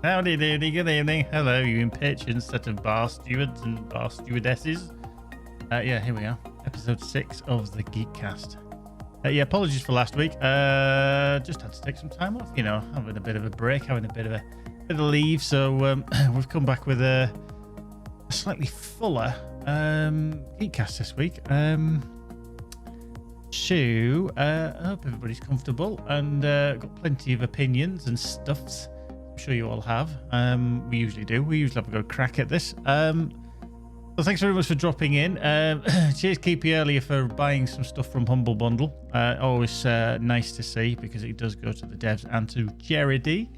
Howdy doody, good evening. Hello, you impatient set of bar stewards and bar stewardesses. Yeah, here we are. Episode 6 of the GEEKCAST. Yeah, apologies for last week. Just had to take some time off, you know, having a bit of a break, having a bit of a leave. So we've come back with a slightly fuller GEEKCAST this week. I hope everybody's comfortable and got plenty of opinions and stuffs. I'm sure you all have. We usually do. We usually have a good crack at this. So thanks very much for dropping in. Cheers, Keepy, earlier for buying some stuff from Humble Bundle. Always nice to see because it does go to the devs and to charity.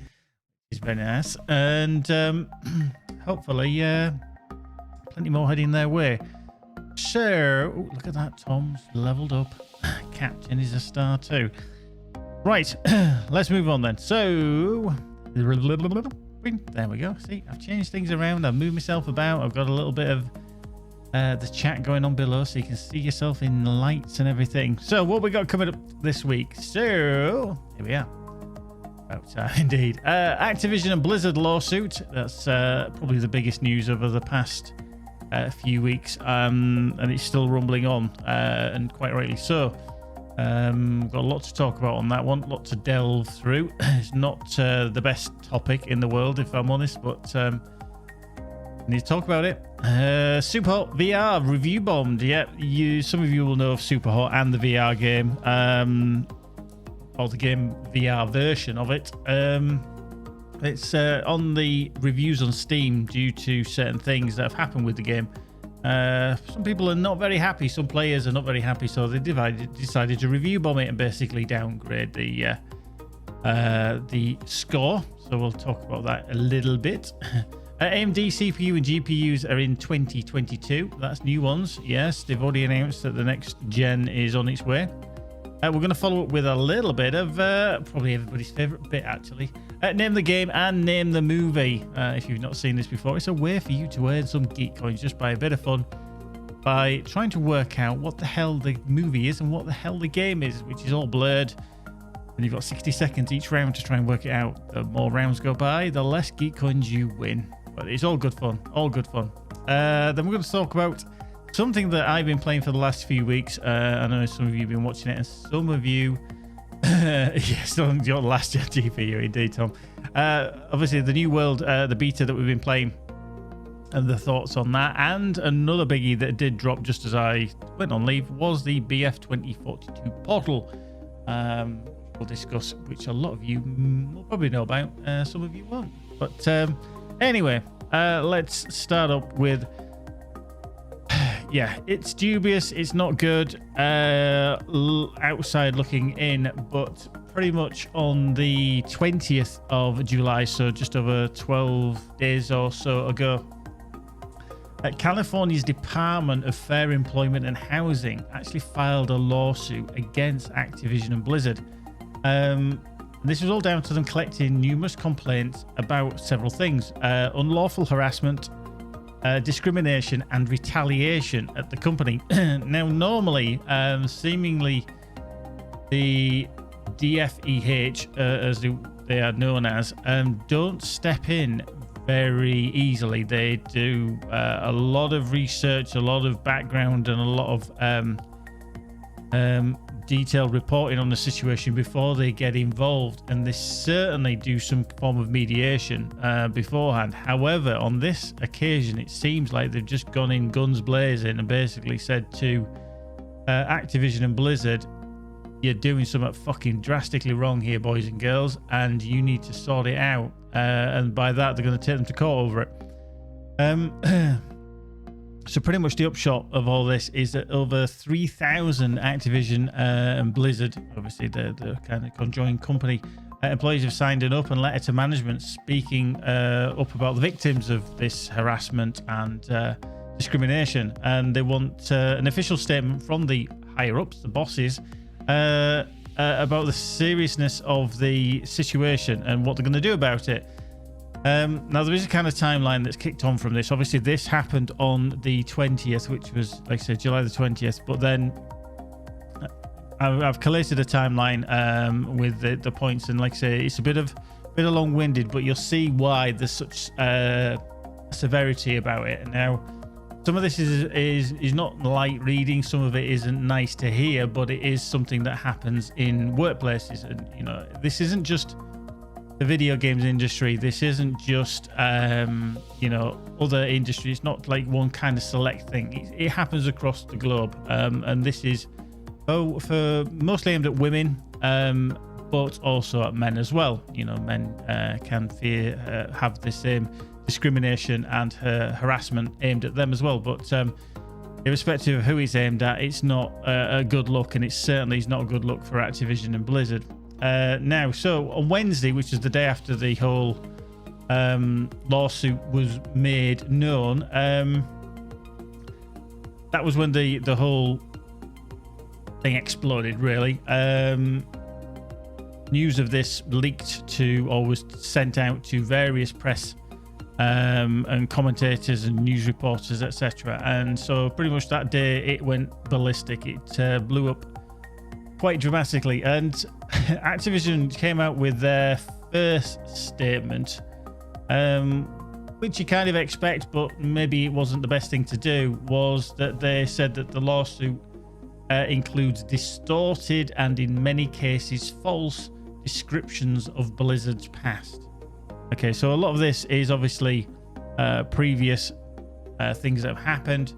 It's very nice. And hopefully plenty more heading their way. So, look at that. Tom's leveled up. Captain is a star too. Right, let's move on then. So, there we go. See, I've changed things around. I've moved myself about. I've got a little bit of the chat going on below so you can see yourself in the lights and everything. So, what we got coming up this week? So, here we are. About time indeed. Activision and Blizzard lawsuit. That's probably the biggest news over the past few weeks, and it's still rumbling on, and quite rightly so. Got a lot to talk about on that one, lot to delve through. It's not the best topic in the world, if I'm honest, but need to talk about it. SuperHot VR review bombed. Yeah, some of you will know of SuperHot and the VR game, or the game VR version of it. It's on the reviews on Steam due to certain things that have happened with the game. Some people are not very happy. Some players are not very happy, so they decided to review bomb it and basically downgrade the score. So we'll talk about that a little bit. AMD CPU and GPUs are in 2022. That's new ones. Yes, they've already announced that the next gen is on its way. We're going to follow up with a little bit of probably everybody's favorite bit, actually. Name the game and name the movie. If you've not seen this before, it's a way for you to earn some geek coins just by a bit of fun, by trying to work out what the hell the movie is and what the hell the game is, which is all blurred. And you've got 60 seconds each round to try and work it out. The more rounds go by, the less geek coins you win. But it's all good fun. All good fun. Then we're going to talk about something that I've been playing for the last few weeks. I know some of you have been watching it, and some of you, yes, on your last gen GPU, indeed, Tom. Obviously, the new world, the beta that we've been playing, and the thoughts on that. And another biggie that did drop just as I went on leave was the BF2042 Portal. We'll discuss, which a lot of you will probably know about, some of you won't. But anyway, let's start up with. Yeah, it's dubious. It's not good. Outside looking in, but pretty much on the 20th of July, so just over 12 days or so ago, California's Department of Fair Employment and Housing actually filed a lawsuit against Activision and Blizzard. This was all down to them collecting numerous complaints about several things: unlawful harassment, discrimination and retaliation at the company. Now, normally, seemingly, the DFEH, as they are known as, don't step in very easily. They do a lot of research, a lot of background, and a lot of detailed reporting on the situation before they get involved, and they certainly do some form of mediation beforehand. However, on this occasion, it seems like they've just gone in guns blazing and basically said to Activision and Blizzard, you're doing something fucking drastically wrong here, boys and girls, and you need to sort it out. And by that, they're going to take them to court over it. So pretty much the upshot of all this is that over 3,000 Activision and Blizzard, obviously the kind of conjoined company, employees have signed an open letter to management speaking up about the victims of this harassment and discrimination. And they want an official statement from the higher-ups, the bosses, about the seriousness of the situation and what they're going to do about it. Now, there is a kind of timeline that's kicked on from this. Obviously, this happened on the 20th, which was, like I said, July the 20th. But then I've collated a timeline with the points. And like I say, it's a bit of bit of long-winded, but you'll see why there's such severity about it. And now, some of this is not light reading, some of it isn't nice to hear, but it is something that happens in workplaces. And you know, this isn't just the video games industry. This isn't just you know, other industries. It's not like one kind of select thing. It happens across the globe, and this is for mostly aimed at women, but also at men as well. You know, men can have the same discrimination and harassment aimed at them as well. But irrespective of who it's aimed at, it's not a good look, and it certainly is not a good look for Activision and Blizzard. Now, so on Wednesday, which is the day after the whole lawsuit was made known, that was when the whole thing exploded, really. News of this leaked to, or was sent out to various press and commentators and news reporters, etc. And so pretty much that day it went ballistic. It blew up quite dramatically, and Activision came out with their first statement, which you kind of expect, but maybe it wasn't the best thing to do, was that they said that the lawsuit includes distorted and in many cases false descriptions of Blizzard's past. Okay, so a lot of this is obviously previous things that have happened.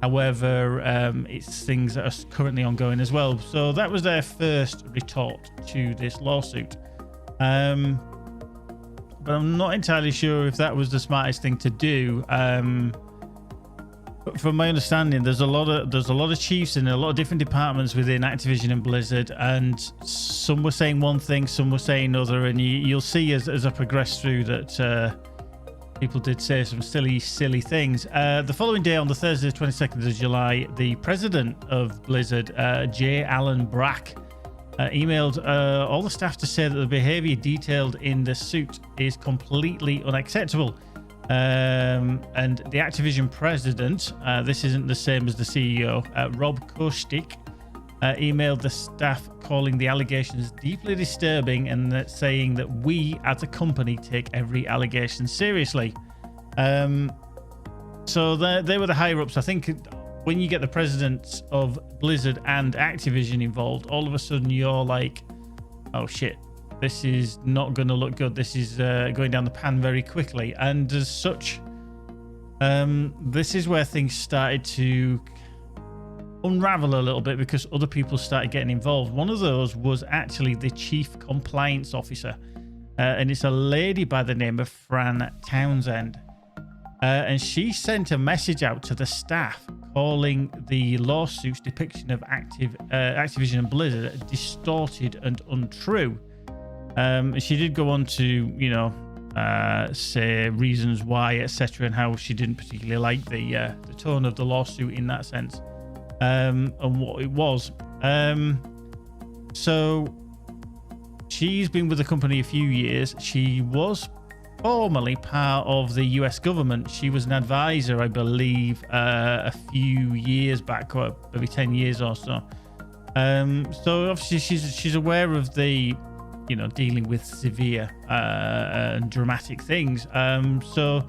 However, it's things that are currently ongoing as well. So that was their first retort to this lawsuit. But I'm not entirely sure if that was the smartest thing to do. But from my understanding, there's a lot of chiefs in a lot of different departments within Activision and Blizzard, and some were saying one thing, some were saying another, and you'll see as I progress through that people did say some silly things. The following day, on the Thursday, 22nd of July, the president of Blizzard, J. Allen Brack, emailed all the staff to say that the behavior detailed in the suit is completely unacceptable. And the Activision president, this isn't the same as the CEO, Rob Kostick, emailed the staff calling the allegations deeply disturbing and saying that we as a company take every allegation seriously. So they were the higher ups. I think when you get the presidents of Blizzard and Activision involved, all of a sudden you're like, oh shit, this is not going to look good. This is going down the pan very quickly. And as such, this is where things started to unravel a little bit, because other people started getting involved. One of those was actually the chief compliance officer, and it's a lady by the name of Fran Townsend, and she sent a message out to the staff calling the lawsuit's depiction of Activision and Blizzard distorted and untrue. She did go on to, you know, say reasons why, etc., and how she didn't particularly like the tone of the lawsuit in that sense. And what it was. So she's been with the company a few years. She was formerly part of the US government. She was an advisor, I believe, a few years back, or maybe 10 years or so. So obviously she's aware of the, you know, dealing with severe and dramatic things. So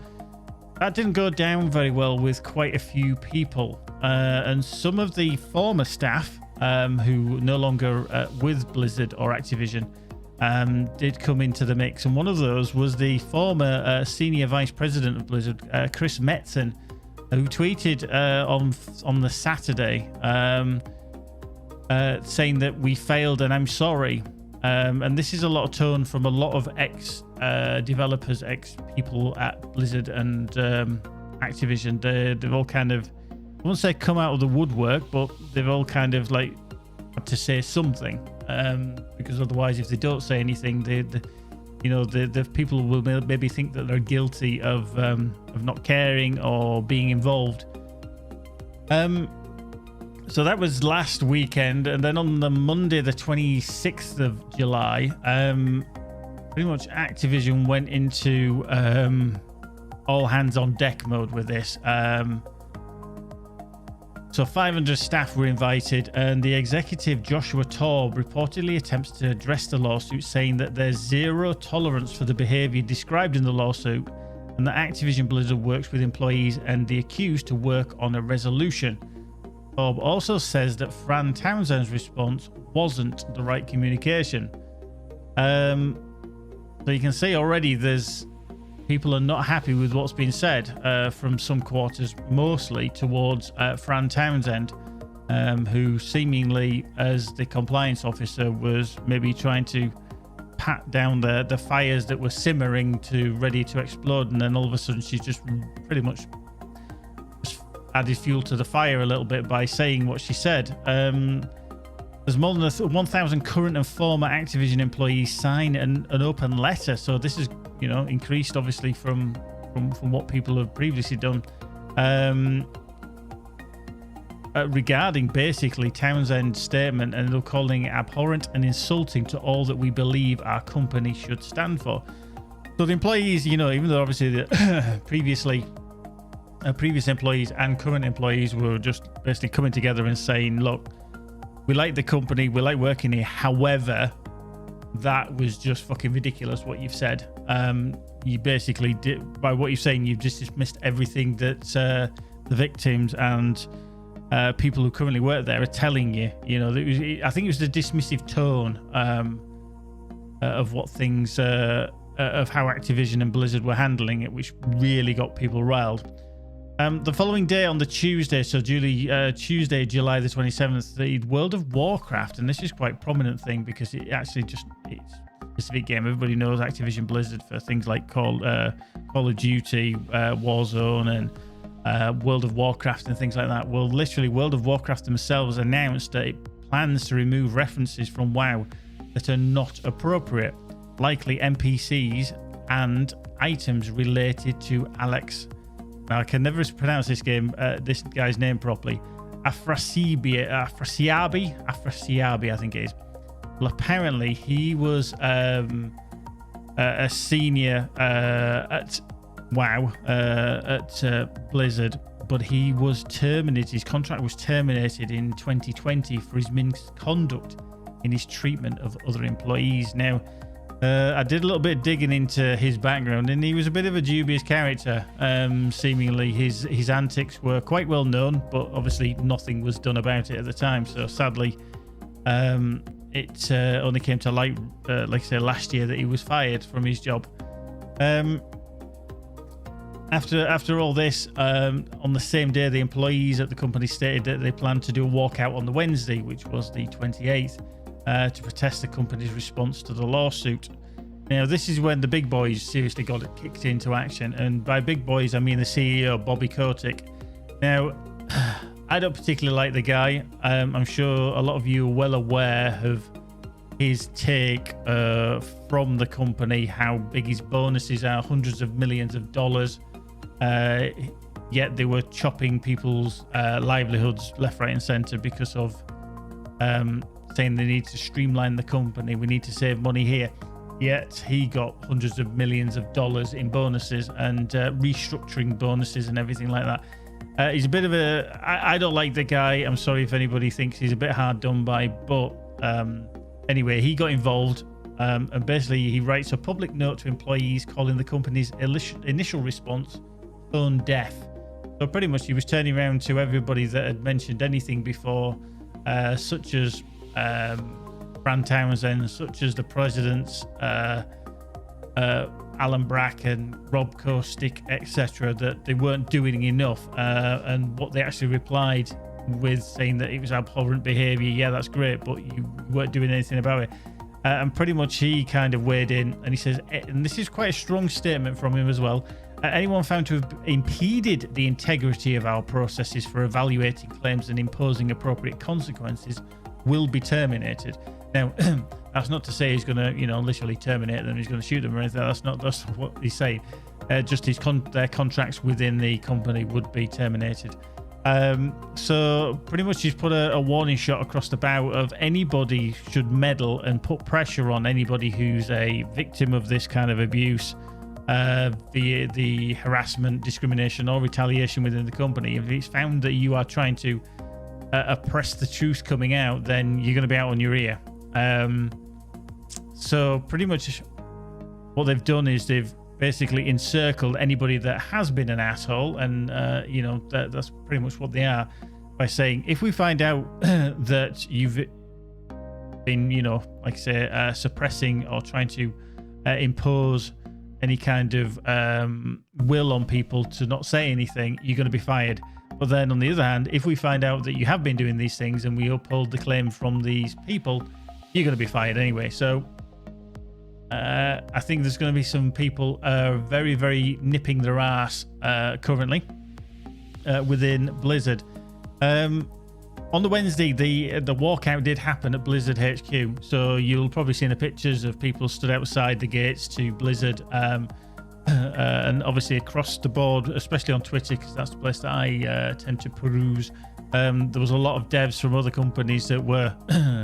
that didn't go down very well with quite a few people. And some of the former staff who no longer with Blizzard or Activision did come into the mix. And one of those was the former senior vice president of Blizzard, Chris Metzen, who tweeted on the Saturday saying that we failed and I'm sorry. And this is a lot of tone from a lot of ex-developers, ex-people at Blizzard and Activision. They've all kind of, I won't say come out of the woodwork, but they've all kind of like had to say something, because otherwise, if they don't say anything, the people will maybe think that they're guilty of not caring or being involved. So that was last weekend, and then on the Monday, the 26th of July, pretty much Activision went into all hands on deck mode with this. So So 500 staff were invited, and the executive Joshua Taub reportedly attempts to address the lawsuit, saying that there's zero tolerance for the behavior described in the lawsuit and that Activision Blizzard works with employees and the accused to work on a resolution. Taub also says that Fran Townsend's response wasn't the right communication. So you can see already there's people are not happy with what's been said from some quarters, mostly towards Fran Townsend, who seemingly, as the compliance officer, was maybe trying to pat down the fires that were simmering to ready to explode, and then all of a sudden she's just pretty much just added fuel to the fire a little bit by saying what she said. There's more than 1,000 current and former Activision employees sign an open letter, so this is, you know, increased obviously from what people have previously done, regarding basically Townsend's statement, and they're calling it abhorrent and insulting to all that we believe our company should stand for. So the employees, you know, even though obviously the previous employees and current employees were just basically coming together and saying, look, we like the company, we like working here, however, that was just fucking ridiculous what you've said. You basically did, by what you're saying, you've just dismissed everything that the victims and people who currently work there are telling you. You know, I think it was the dismissive tone of what things, of how Activision and Blizzard were handling it, which really got people riled. The following day, on the Tuesday, so Tuesday, July the 27th, the World of Warcraft, and this is quite a prominent thing because it actually just, it's a specific game. Everybody knows Activision Blizzard for things like Call of Duty, Warzone, and World of Warcraft and things like that. Well, literally, World of Warcraft themselves announced that it plans to remove references from WoW that are not appropriate, likely NPCs and items related to Alex. Now, I can never pronounce this guy's name properly. Afrasiabi, I think it is. Well, apparently he was a senior at WoW at Blizzard, but he was terminated. His contract was terminated in 2020 for his misconduct in his treatment of other employees. Now, I did a little bit of digging into his background, and he was a bit of a dubious character. Seemingly his antics were quite well known, but obviously nothing was done about it at the time. So sadly, it only came to light, like I say, last year, that he was fired from his job. After all this, on the same day, the employees at the company stated that they planned to do a walkout on the Wednesday, which was the 28th. To protest the company's response to the lawsuit. Now, this is when the big boys seriously got it kicked into action, and by big boys I mean the CEO, Bobby Kotick. Now, I don't particularly like the guy. I'm sure a lot of you are well aware of his take from the company, how big his bonuses are, hundreds of millions of dollars, yet they were chopping people's livelihoods left, right and center because of saying they need to streamline the company, we need to save money here. Yet he got hundreds of millions of dollars in bonuses and restructuring bonuses and everything like that. He's a bit of a... I don't like the guy. I'm sorry if anybody thinks he's a bit hard done by, but anyway, he got involved, and basically he writes a public note to employees calling the company's initial response tone deaf. So pretty much he was turning around to everybody that had mentioned anything before, such as Fran Townsend, such as the presidents, Alan Brack and Rob Kostick, etc., that they weren't doing enough, and what they actually replied with, saying that it was abhorrent behavior. Yeah, that's great, but you weren't doing anything about it. And pretty much he kind of weighed in, and he says, and this is quite a strong statement from him as well, anyone found to have impeded the integrity of our processes for evaluating claims and imposing appropriate consequences will be terminated. Now, that's not to say he's going to, literally terminate them. He's going to shoot them or anything. That's what he's saying. Just their contracts within the company would be terminated. So pretty much he's put a warning shot across the bow of anybody should meddle and put pressure on anybody who's a victim of this kind of abuse, the harassment, discrimination or retaliation within the company. If it's found that you are trying to oppress the truth coming out, then you're going to be out on your ear. So pretty much what they've done is they've basically encircled anybody that has been an asshole, and you know, that's pretty much what they are, by saying, if we find out that you've been, you know, like I say, suppressing or trying to impose any kind of will on people to not say anything, you're going to be fired. But then on the other hand, if we find out that you have been doing these things and we uphold the claim from these people, you're going to be fired anyway. So I think there's going to be some people very, very nipping their ass currently within Blizzard. On the Wednesday, the walkout did happen at Blizzard HQ. So you'll probably see the pictures of people stood outside the gates to Blizzard. And obviously across the board, especially on Twitter, because that's the place that I tend to peruse, there was a lot of devs from other companies that were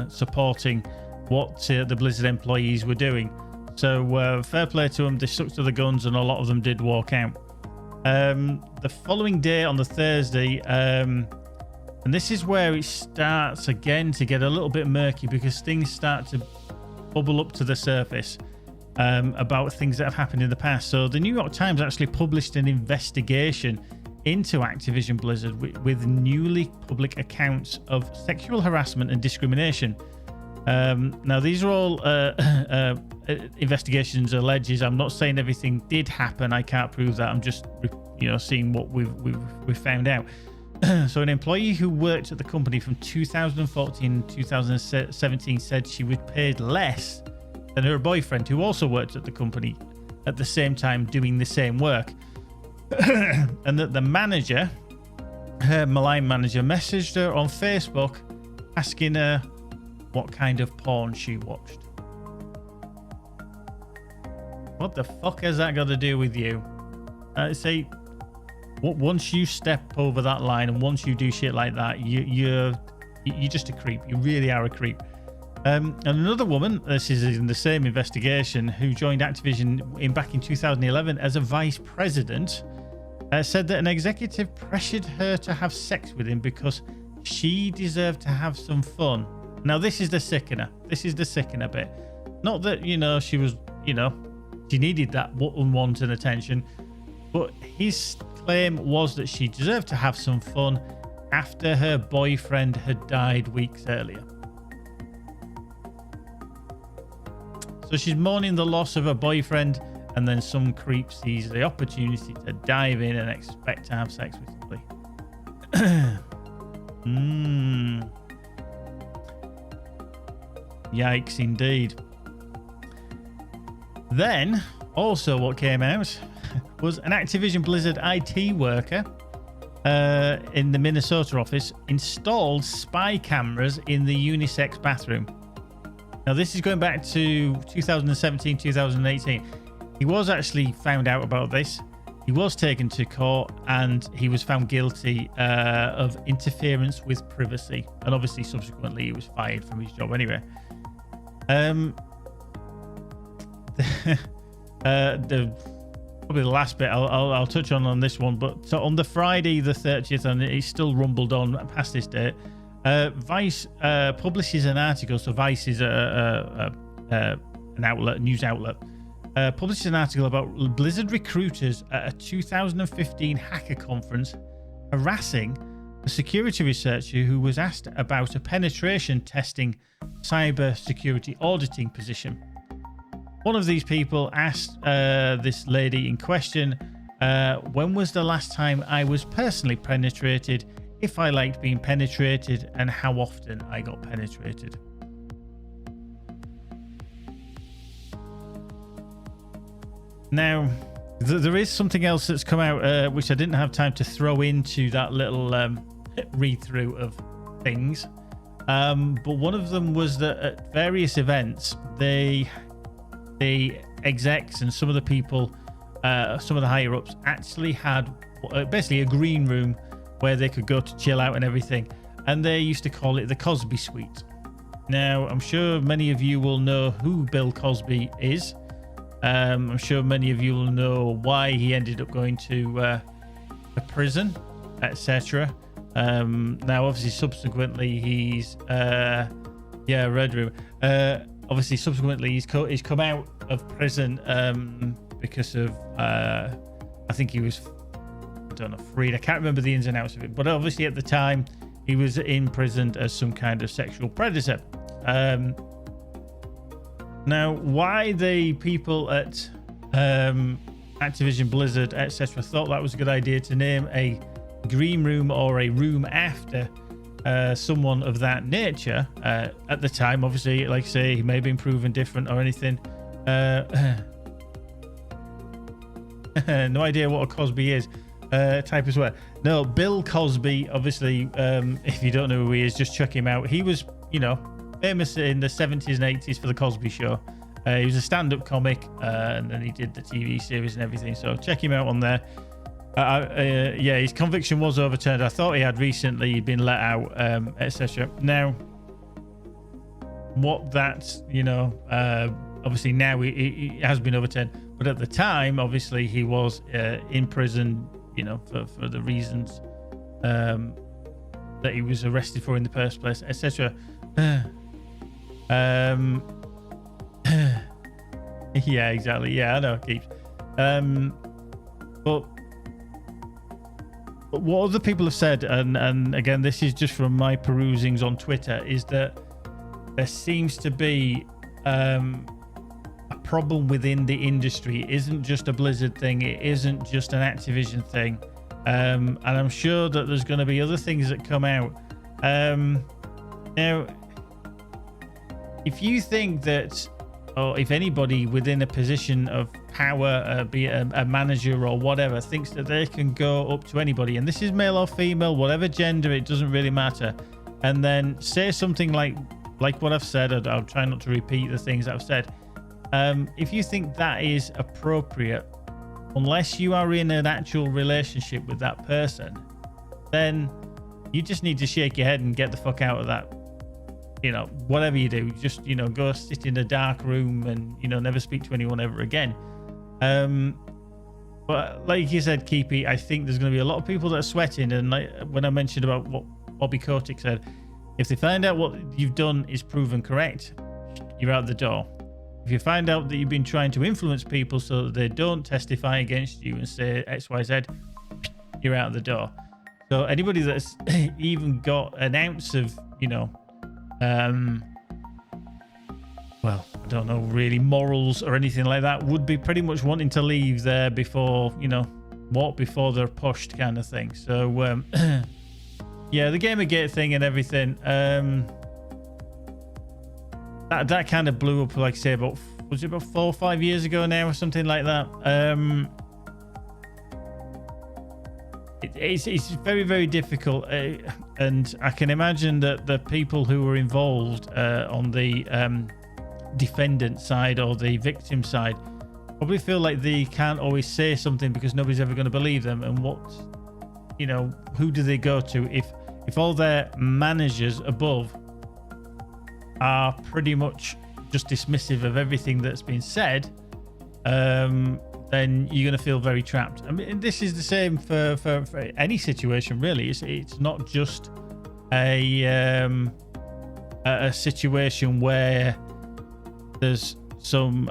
supporting what the Blizzard employees were doing. So fair play to them. They stuck to the guns, and a lot of them did walk out. The following day, on the Thursday, and this is where it starts again to get a little bit murky, because things start to bubble up to the surface about things that have happened in the past. So the New York Times actually published an investigation into Activision Blizzard with newly public accounts of sexual harassment and discrimination. Now, these are all investigations, alleges. I'm not saying everything did happen. I can't prove that. I'm just, you know, seeing what we've found out. So an employee who worked at the company from 2014 to 2017 said she was paid less than her boyfriend, who also worked at the company at the same time doing the same work. And that the manager, her malign manager, messaged her on Facebook asking her what kind of porn she watched. What the fuck has that got to do with you? Say, once you step over that line and once you do shit like that, you're just a creep. You really are a creep. And another woman, this is in the same investigation, who joined Activision back in 2011 as a vice president, said that an executive pressured her to have sex with him because she deserved to have some fun. Now, this is the sickener. This is the sickener bit. Not that, you know, she was, you know, she needed that unwanted attention, but his claim was that she deserved to have some fun after her boyfriend had died weeks earlier. So she's mourning the loss of her boyfriend, and then some creep sees the opportunity to dive in and expect to have sex with somebody. Yikes indeed. Then, also what came out was an Activision Blizzard IT worker in the Minnesota office installed spy cameras in the unisex bathroom. Now, this is going back to 2017, 2018. He was actually found out about this. He was taken to court and he was found guilty of interference with privacy. And obviously, subsequently, he was fired from his job anyway. Probably the last bit I'll touch on this one. But so on the Friday the 30th, and it's still rumbled on past this date, Vice publishes an article. So Vice is an outlet, news outlet. Publishes an article about Blizzard recruiters at a 2015 hacker conference harassing a security researcher who was asked about a penetration testing cyber security auditing position. One of these people asked this lady in question, when was the last time I was personally penetrated, if I liked being penetrated, and how often I got penetrated. Now, there is something else that's come out, which I didn't have time to throw into that little read-through of things. But one of them was that at various events, the execs and some of the people, some of the higher-ups, actually had basically a green room where they could go to chill out and everything. And they used to call it the Cosby Suite. Now, I'm sure many of you will know who Bill Cosby is. I'm sure many of you will know why he ended up going to prison, etc. Now, obviously, subsequently, he's Red Room. Obviously, subsequently, he's come out of prison because of I think he was, I don't know, freed. I can't remember the ins and outs of it, but obviously at the time he was imprisoned as some kind of sexual predator. Now, why the people at Activision, Blizzard, etc. thought that was a good idea to name a green room or a room after someone of that nature at the time, obviously, like I say, he may have been proven different or anything. No idea what a Cosby is. Type as well. No, Bill Cosby, obviously, if you don't know who he is, just check him out. He was, famous in the 70s and 80s for the Cosby Show. He was a stand-up comic, and then he did the TV series and everything. So check him out on there. His conviction was overturned. I thought he had recently been let out, etc. Now, what that's, obviously now he has been overturned. But at the time, obviously, he was in prison, for the reasons that he was arrested for in the first place, etc. Yeah, exactly. Yeah, I know, Keeps. But what other people have said, and again, this is just from my perusings on Twitter, is that there seems to be a problem within the industry. It isn't just a Blizzard thing. It isn't just an Activision thing. And I'm sure that there's going to be other things that come out. Now, if you think that, or if anybody within a position of power, be it a manager or whatever, thinks that they can go up to anybody, and this is male or female, whatever gender, it doesn't really matter, and then say something like what I've said, I'll try not to repeat the things that I've said. If you think that is appropriate, unless you are in an actual relationship with that person, then you just need to shake your head and get the fuck out of that. Whatever you do, just, go sit in a dark room and, never speak to anyone ever again. But like you said, Keepy, I think there's going to be a lot of people that are sweating. And like when I mentioned about what Bobby Kotick said, if they find out what you've done is proven correct, you're out the door. If you find out that you've been trying to influence people so that they don't testify against you and say XYZ, you're out the door. So anybody that's even got an ounce of, well, I don't know, really morals or anything like that, would be pretty much wanting to leave there before, walk before they're pushed kind of thing. So, yeah, the Gamergate thing and everything, that kind of blew up, like I say, about 4 or 5 years ago now or something like that. It's very, very difficult, and I can imagine that the people who were involved on the defendant side or the victim side probably feel like they can't always say something because nobody's ever going to believe them. And who do they go to if all their managers above are pretty much just dismissive of everything that's been said? Then you're going to feel very trapped. I mean, this is the same for any situation, really. It's not just a situation where there's some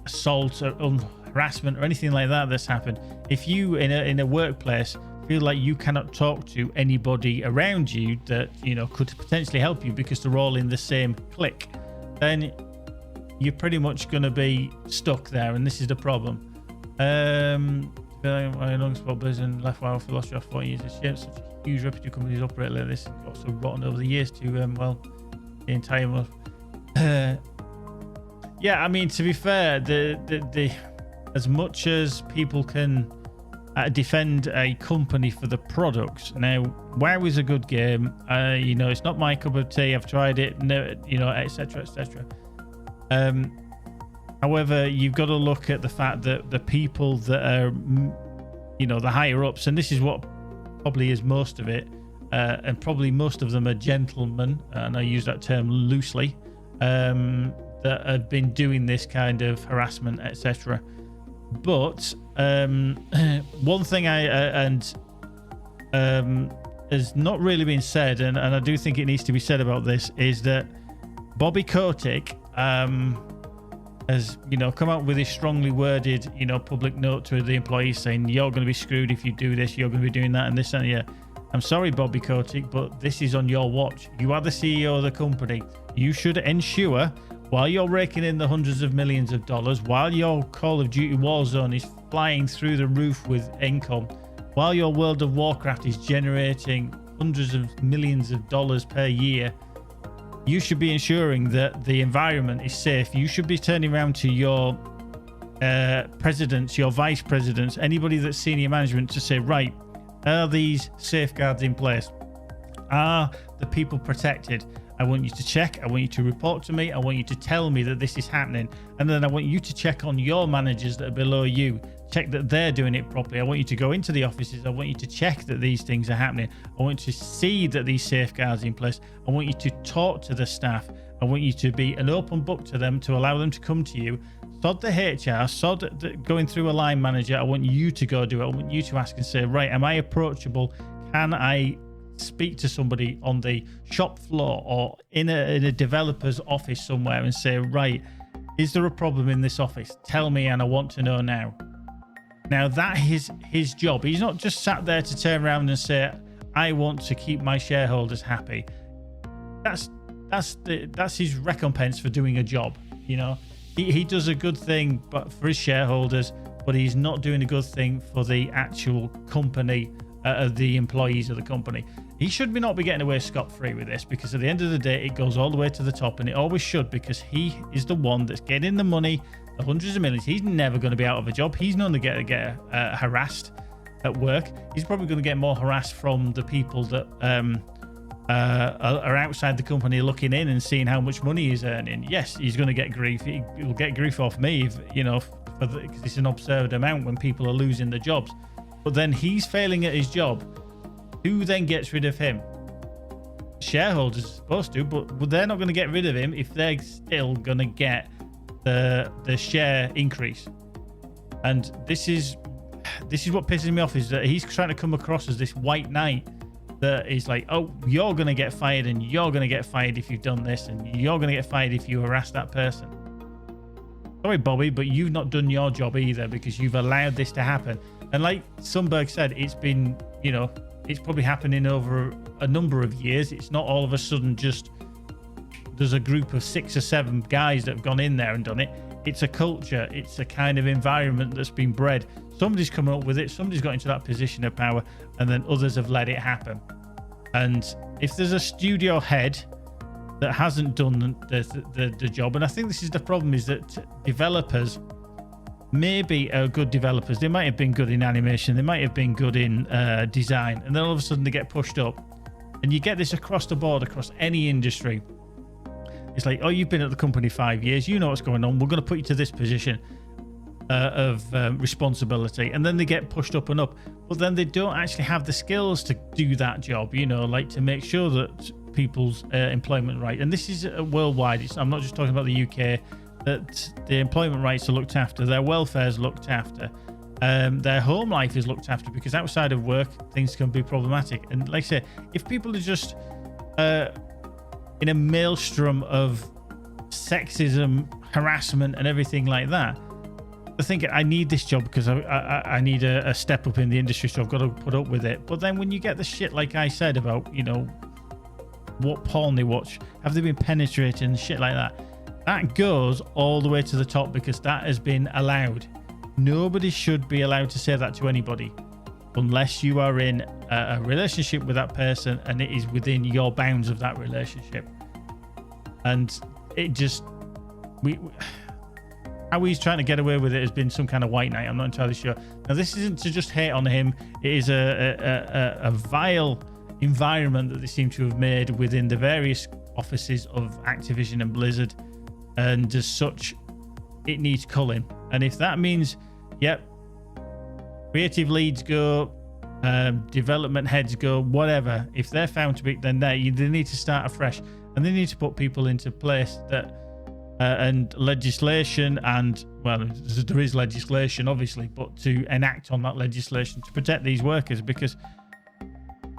assault or harassment or anything like that that's happened. If you in a workplace feel like you cannot talk to anybody around you that could potentially help you because they're all in the same clique, then you're pretty much going to be stuck there, and this is the problem. I long spot Blizzard left while philosophy after 40 years. It's shame such a huge reputable companies operate like this and got so rotten over the years to the entire world. Yeah, I mean, to be fair, the as much as people can defend a company for the products. Now, WoW is a good game. It's not my cup of tea. I've tried it, etc., etc. However, you've got to look at the fact that the people that are, the higher ups, and this is what probably is most of it, and probably most of them are gentlemen, and I use that term loosely, that have been doing this kind of harassment, etc. But one thing has not really been said, and I do think it needs to be said about this, is that Bobby Kotick has, come out with a strongly worded, public note to the employees saying, you're going to be screwed if you do this, you're going to be doing that and this and yeah. I'm sorry, Bobby Kotick, but this is on your watch. You are the CEO of the company. You should ensure, while you're raking in the hundreds of millions of dollars, while your Call of Duty Warzone is flying through the roof with income, while your World of Warcraft is generating hundreds of millions of dollars per year, you should be ensuring that the environment is safe. You should be turning around to your presidents, your vice presidents, anybody that's senior management to say, right, are these safeguards in place? Are the people protected? I want you to check. I want you to report to me. I want you to tell me that this is happening. And then I want you to check on your managers that are below you. Check that they're doing it properly. I want you to go into the offices. I want you to check that these things are happening. I want you to see that these safeguards are in place. I want you to talk to the staff. I want you to be an open book to them, to allow them to come to you. Sod the HR, sod going through a line manager. I want you to go do it. I want you to ask and say, right, am I approachable? Can I speak to somebody on the shop floor or in a developer's office somewhere and say, right, is there a problem in this office? Tell me, and I want to know now. Now that is his job. He's not just sat there to turn around and say, I want to keep my shareholders happy. That's his recompense for doing a job. He does a good thing but for his shareholders, but he's not doing a good thing for the actual company, the employees of the company. He should not be getting away scot-free with this, because at the end of the day, it goes all the way to the top, and it always should, because he is the one that's getting the money, the hundreds of millions. He's never going to be out of a job. He's not going to get harassed at work. He's probably going to get more harassed from the people that are outside the company looking in and seeing how much money he's earning. Yes, he's going to get grief. He'll get grief off me, because it's an absurd amount when people are losing their jobs. But then he's failing at his job. Who then gets rid of him? Shareholders are supposed to, but they're not going to get rid of him if they're still going to get the share increase. And this is what pisses me off, is that he's trying to come across as this white knight that is like, oh, you're going to get fired, and you're going to get fired if you've done this, and you're going to get fired if you harass that person. Sorry, Bobby, but you've not done your job either, because you've allowed this to happen. And like Sundberg said, it's been, it's probably happening over a number of years. It's not all of a sudden just there's a group of 6 or 7 guys that have gone in there and done it. It's a culture. It's a kind of environment that's been bred. Somebody's come up with it. Somebody's got into that position of power, and then others have let it happen. And if there's a studio head that hasn't done the job, and I think this is the problem, is that developers maybe are good developers. They might have been good in animation. They might have been good in design, and then all of a sudden they get pushed up. And you get this across the board, across any industry. It's like, oh, you've been at the company 5 years. You know what's going on. We're going to put you to this position of responsibility. And then they get pushed up and up. But then they don't actually have the skills to do that job, like to make sure that people's employment right. And this is worldwide. I'm not just talking about the UK. That the employment rights are looked after. Their welfare is looked after. Their home life is looked after, because outside of work, things can be problematic. And like I say, if people are just in a maelstrom of sexism, harassment, and everything like that, they're thinking, I need this job because I need a step up in the industry, so I've got to put up with it. But then when you get the shit like I said about, what porn they watch, have they been penetrated and shit like that, that goes all the way to the top, because that has been allowed. Nobody should be allowed to say that to anybody unless you are in a relationship with that person and it is within your bounds of that relationship. And it just, how he's trying to get away with it has been some kind of white knight. I'm not entirely sure. Now, this isn't to just hate on him. It is a vile environment that they seem to have made within the various offices of Activision and Blizzard. And as such, it needs culling. And if that means, creative leads go, development heads go, whatever, if they're found to be, then they need to start afresh, and they need to put people into place that and legislation, and well, there is legislation obviously, but to enact on that legislation to protect these workers, because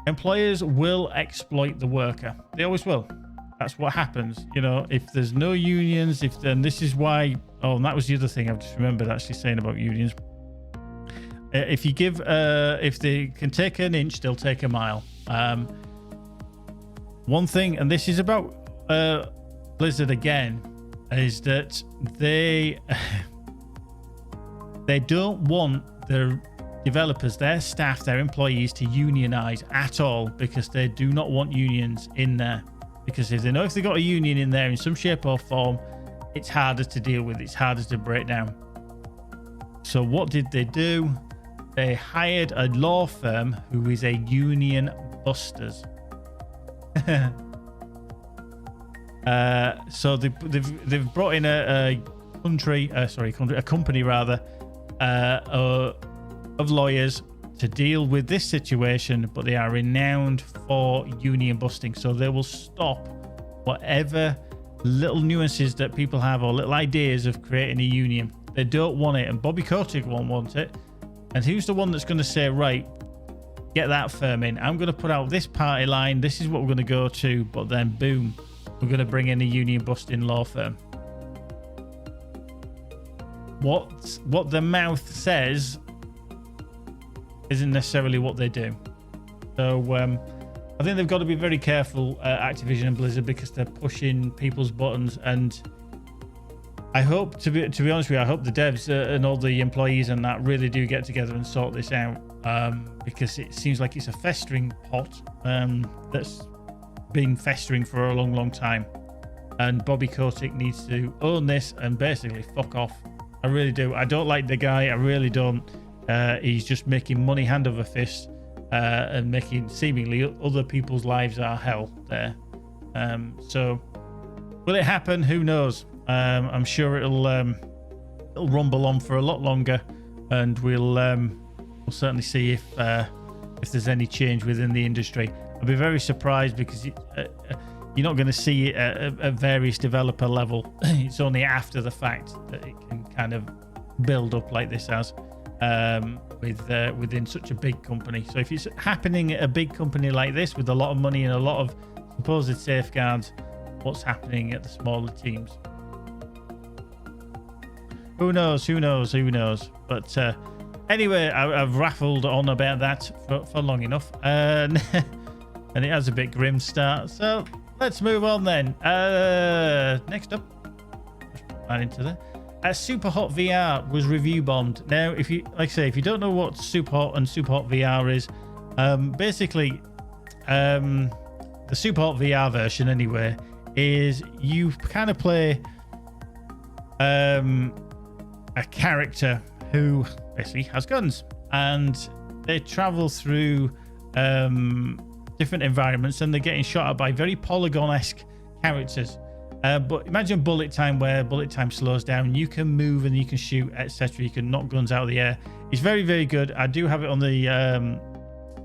employers will exploit the worker. They always will. That's what happens. You know, if there's no unions, then this is why. Oh, and that was the other thing I've just remembered actually saying about unions. If you give, if they can take an inch, they'll take a mile. One thing, and this is about Blizzard again, is that they don't want their developers, their staff, their employees to unionize at all, because they do not want unions in there. Because if they know if they've got a union in there in some shape or form, it's harder to deal with, it's harder to break down. So what did they do? They hired a law firm who is a union busters. So they've brought in a company rather, of lawyers to deal with this situation, but they are renowned for union busting. So they will stop whatever little nuances that people have or little ideas of creating a union. They don't want it, and Bobby Kotick won't want it. And who's the one that's going to say, right, get that firm in, I'm going to put out this party line, this is what we're going to go to, but then boom, we're going to bring in a union busting law firm. What the mouth says isn't necessarily what they do. So I think they've got to be very careful, Activision and Blizzard, because they're pushing people's buttons. And I hope, to be honest with you, I hope the devs and all the employees and that really do get together and sort this out, because it seems like it's a festering pot that's been festering for a long time. And Bobby Kotick needs to own this and basically fuck off. I really do. I don't like the guy. I really don't. He's just making money hand over fist, and making seemingly other people's lives are hell there. So will it happen? Who knows? I'm sure it'll rumble on for a lot longer, and we'll certainly see if there's any change within the industry. I'll be very surprised, because you're not going to see it at various developer level. It's only after the fact that it can kind of build up like this has. Within such a big company. So if it's happening at a big company like this with a lot of money and a lot of supposed safeguards, what's happening at the smaller teams? Who knows? But anyway, I've raffled on about that for long enough, and it has a bit grim start. So let's move on then. Next up, just put that into there. SuperHot VR was review bombed. Now, if you don't know what SuperHot and SuperHot VR is, basically, the SuperHot VR version anyway is you kind of play a character who basically has guns, and they travel through different environments, and they're getting shot at by very Polygon-esque characters. But imagine bullet time, where bullet time slows down. You can move and you can shoot, etc. You can knock guns out of the air. It's very, very good. I do have it on the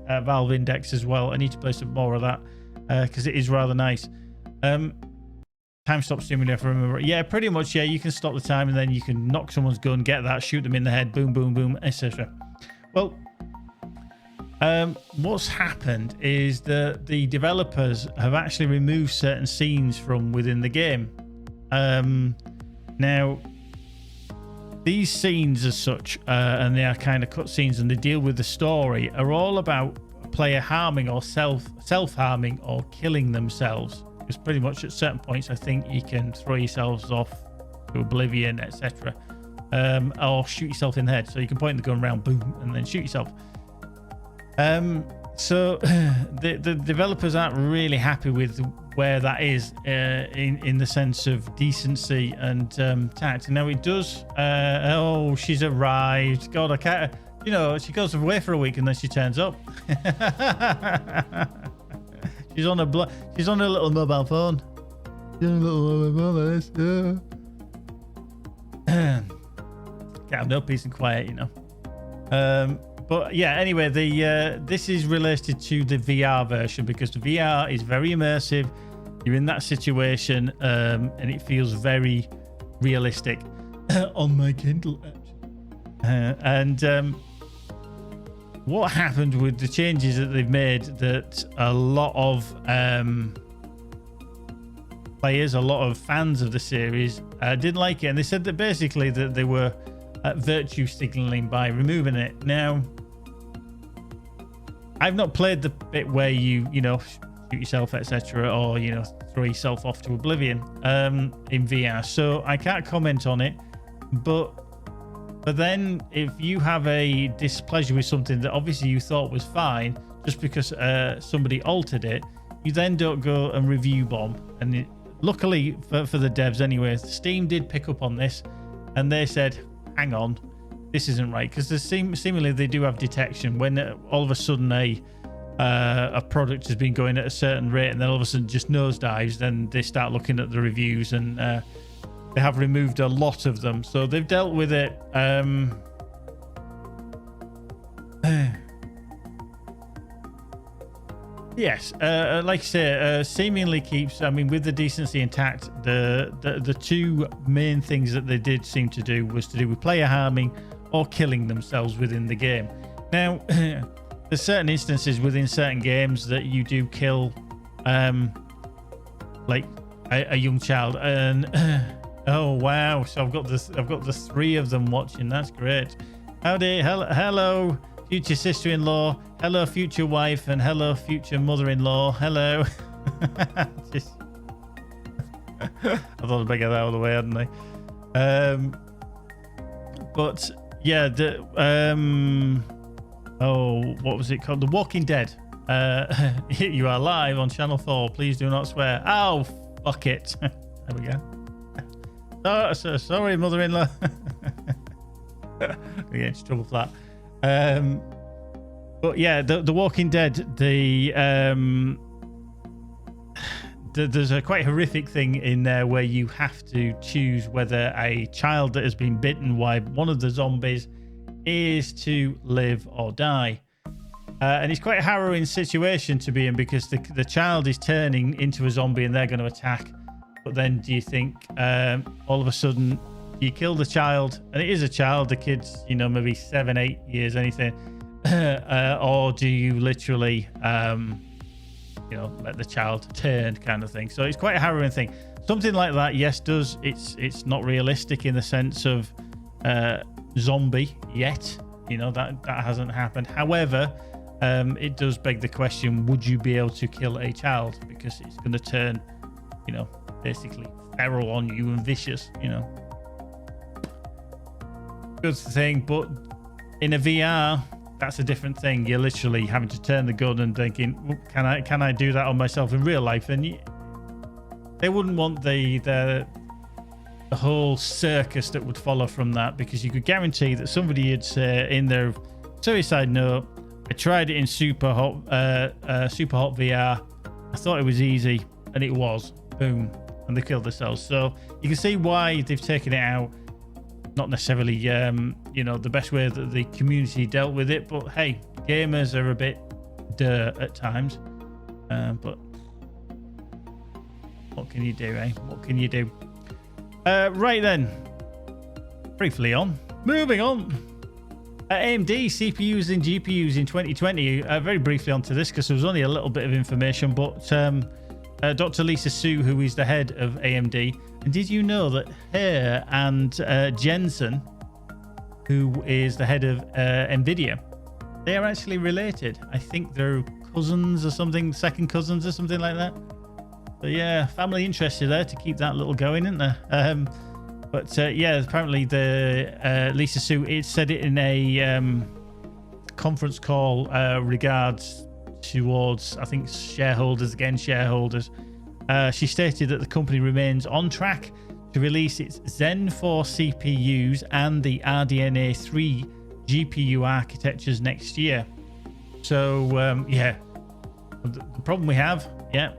Valve Index as well. I need to play some more of that because it is rather nice. Time stop simulator, if I remember. Yeah, pretty much. Yeah, you can stop the time and then you can knock someone's gun, get that, shoot them in the head, boom, boom, boom, etc. Well, what's happened is that the developers have actually removed certain scenes from within the game. Now, these scenes as such, and they are kind of cutscenes and they deal with the story, are all about a player harming or self-harming or killing themselves. Because pretty much at certain points, I think you can throw yourselves off to oblivion, etc. Or shoot yourself in the head. So you can point the gun around, boom, and then shoot yourself. So the developers aren't really happy with where that is in the sense of decency and tact. Now it does. Oh, she's arrived. God, I can't. You know, she goes away for a week and then she turns up. She's on a little mobile phone. Can't have no peace and quiet, you know. But yeah, anyway, this is related to the VR version because the VR is very immersive. You're in that situation, and it feels very realistic on my Kindle, actually. what happened with the changes that they've made, that a lot of players, a lot of fans of the series didn't like it, and they said that basically that they were virtue signaling by removing it. Now, I've not played the bit where you know, shoot yourself, etc., or, you know, throw yourself off to oblivion in VR, so I can't comment on it. But then if you have a displeasure with something that obviously you thought was fine, just because somebody altered it, you then don't go and review bomb. And luckily for the devs anyway, Steam did pick up on this, and they said, hang on, this isn't right, because seemingly they do have detection when all of a sudden a product has been going at a certain rate and then all of a sudden just nosedives. Then they start looking at the reviews, and they have removed a lot of them, so they've dealt with it. Yes, like I say, seemingly keeps, I mean, with the decency intact. The two main things that they did seem to do was to do with player harming or killing themselves within the game. Now, there's certain instances within certain games that you do kill, like a young child, and oh wow! So I've got the three of them watching. That's great. Howdy, hello, future sister-in-law. Hello, future wife, and hello, future mother-in-law. Hello. Just, I thought I'd better get that out of the way, hadn't I? But yeah, oh, what was it called? The Walking Dead. You are live on Channel 4. Please do not swear. Oh, fuck it. There we go. Oh, sorry, mother-in-law. Gonna get into trouble for that. But yeah, the Walking Dead, there's a quite horrific thing in there where you have to choose whether a child that has been bitten by one of the zombies is to live or die. And it's quite a harrowing situation to be in, because the child is turning into a zombie and they're going to attack. But then do you think all of a sudden you kill the child, and it is a child, the kid's, you know, maybe 7, 8 years, anything, or do you literally you know, let the child turn, kind of thing? So it's quite a harrowing thing. Something like that, yes, it's not realistic in the sense of zombie yet, you know, that hasn't happened. However, it does beg the question, would you be able to kill a child, because it's going to turn, you know, basically feral on you and vicious, you know. Good thing, but in a VR, that's a different thing. You're literally having to turn the gun and thinking, can I do that on myself in real life? And they wouldn't want the whole circus that would follow from that, because you could guarantee that somebody would say in their suicide note, I tried it in SuperHot VR. I thought it was easy, and it was. Boom. And they killed themselves. So you can see why they've taken it out. Not necessarily, you know, the best way that the community dealt with it, but hey, gamers are a bit duh at times. But what can you do, eh? What can you do? Right then, briefly on, moving on. AMD CPUs and GPUs in 2020. Very briefly onto this, because there was only a little bit of information, but Dr. Lisa Su, who is the head of AMD, and did you know that her and Jensen, who is the head of NVIDIA, they are actually related? I think they're cousins or something, second cousins or something like that. So yeah, family interested there to keep that little going, isn't there? But yeah, apparently the Lisa Su, it said it in a conference call regards towards, I think, shareholders. She stated that the company remains on track to release its Zen 4 CPUs and the RDNA 3 GPU architectures next year. So yeah, the problem we have, yeah,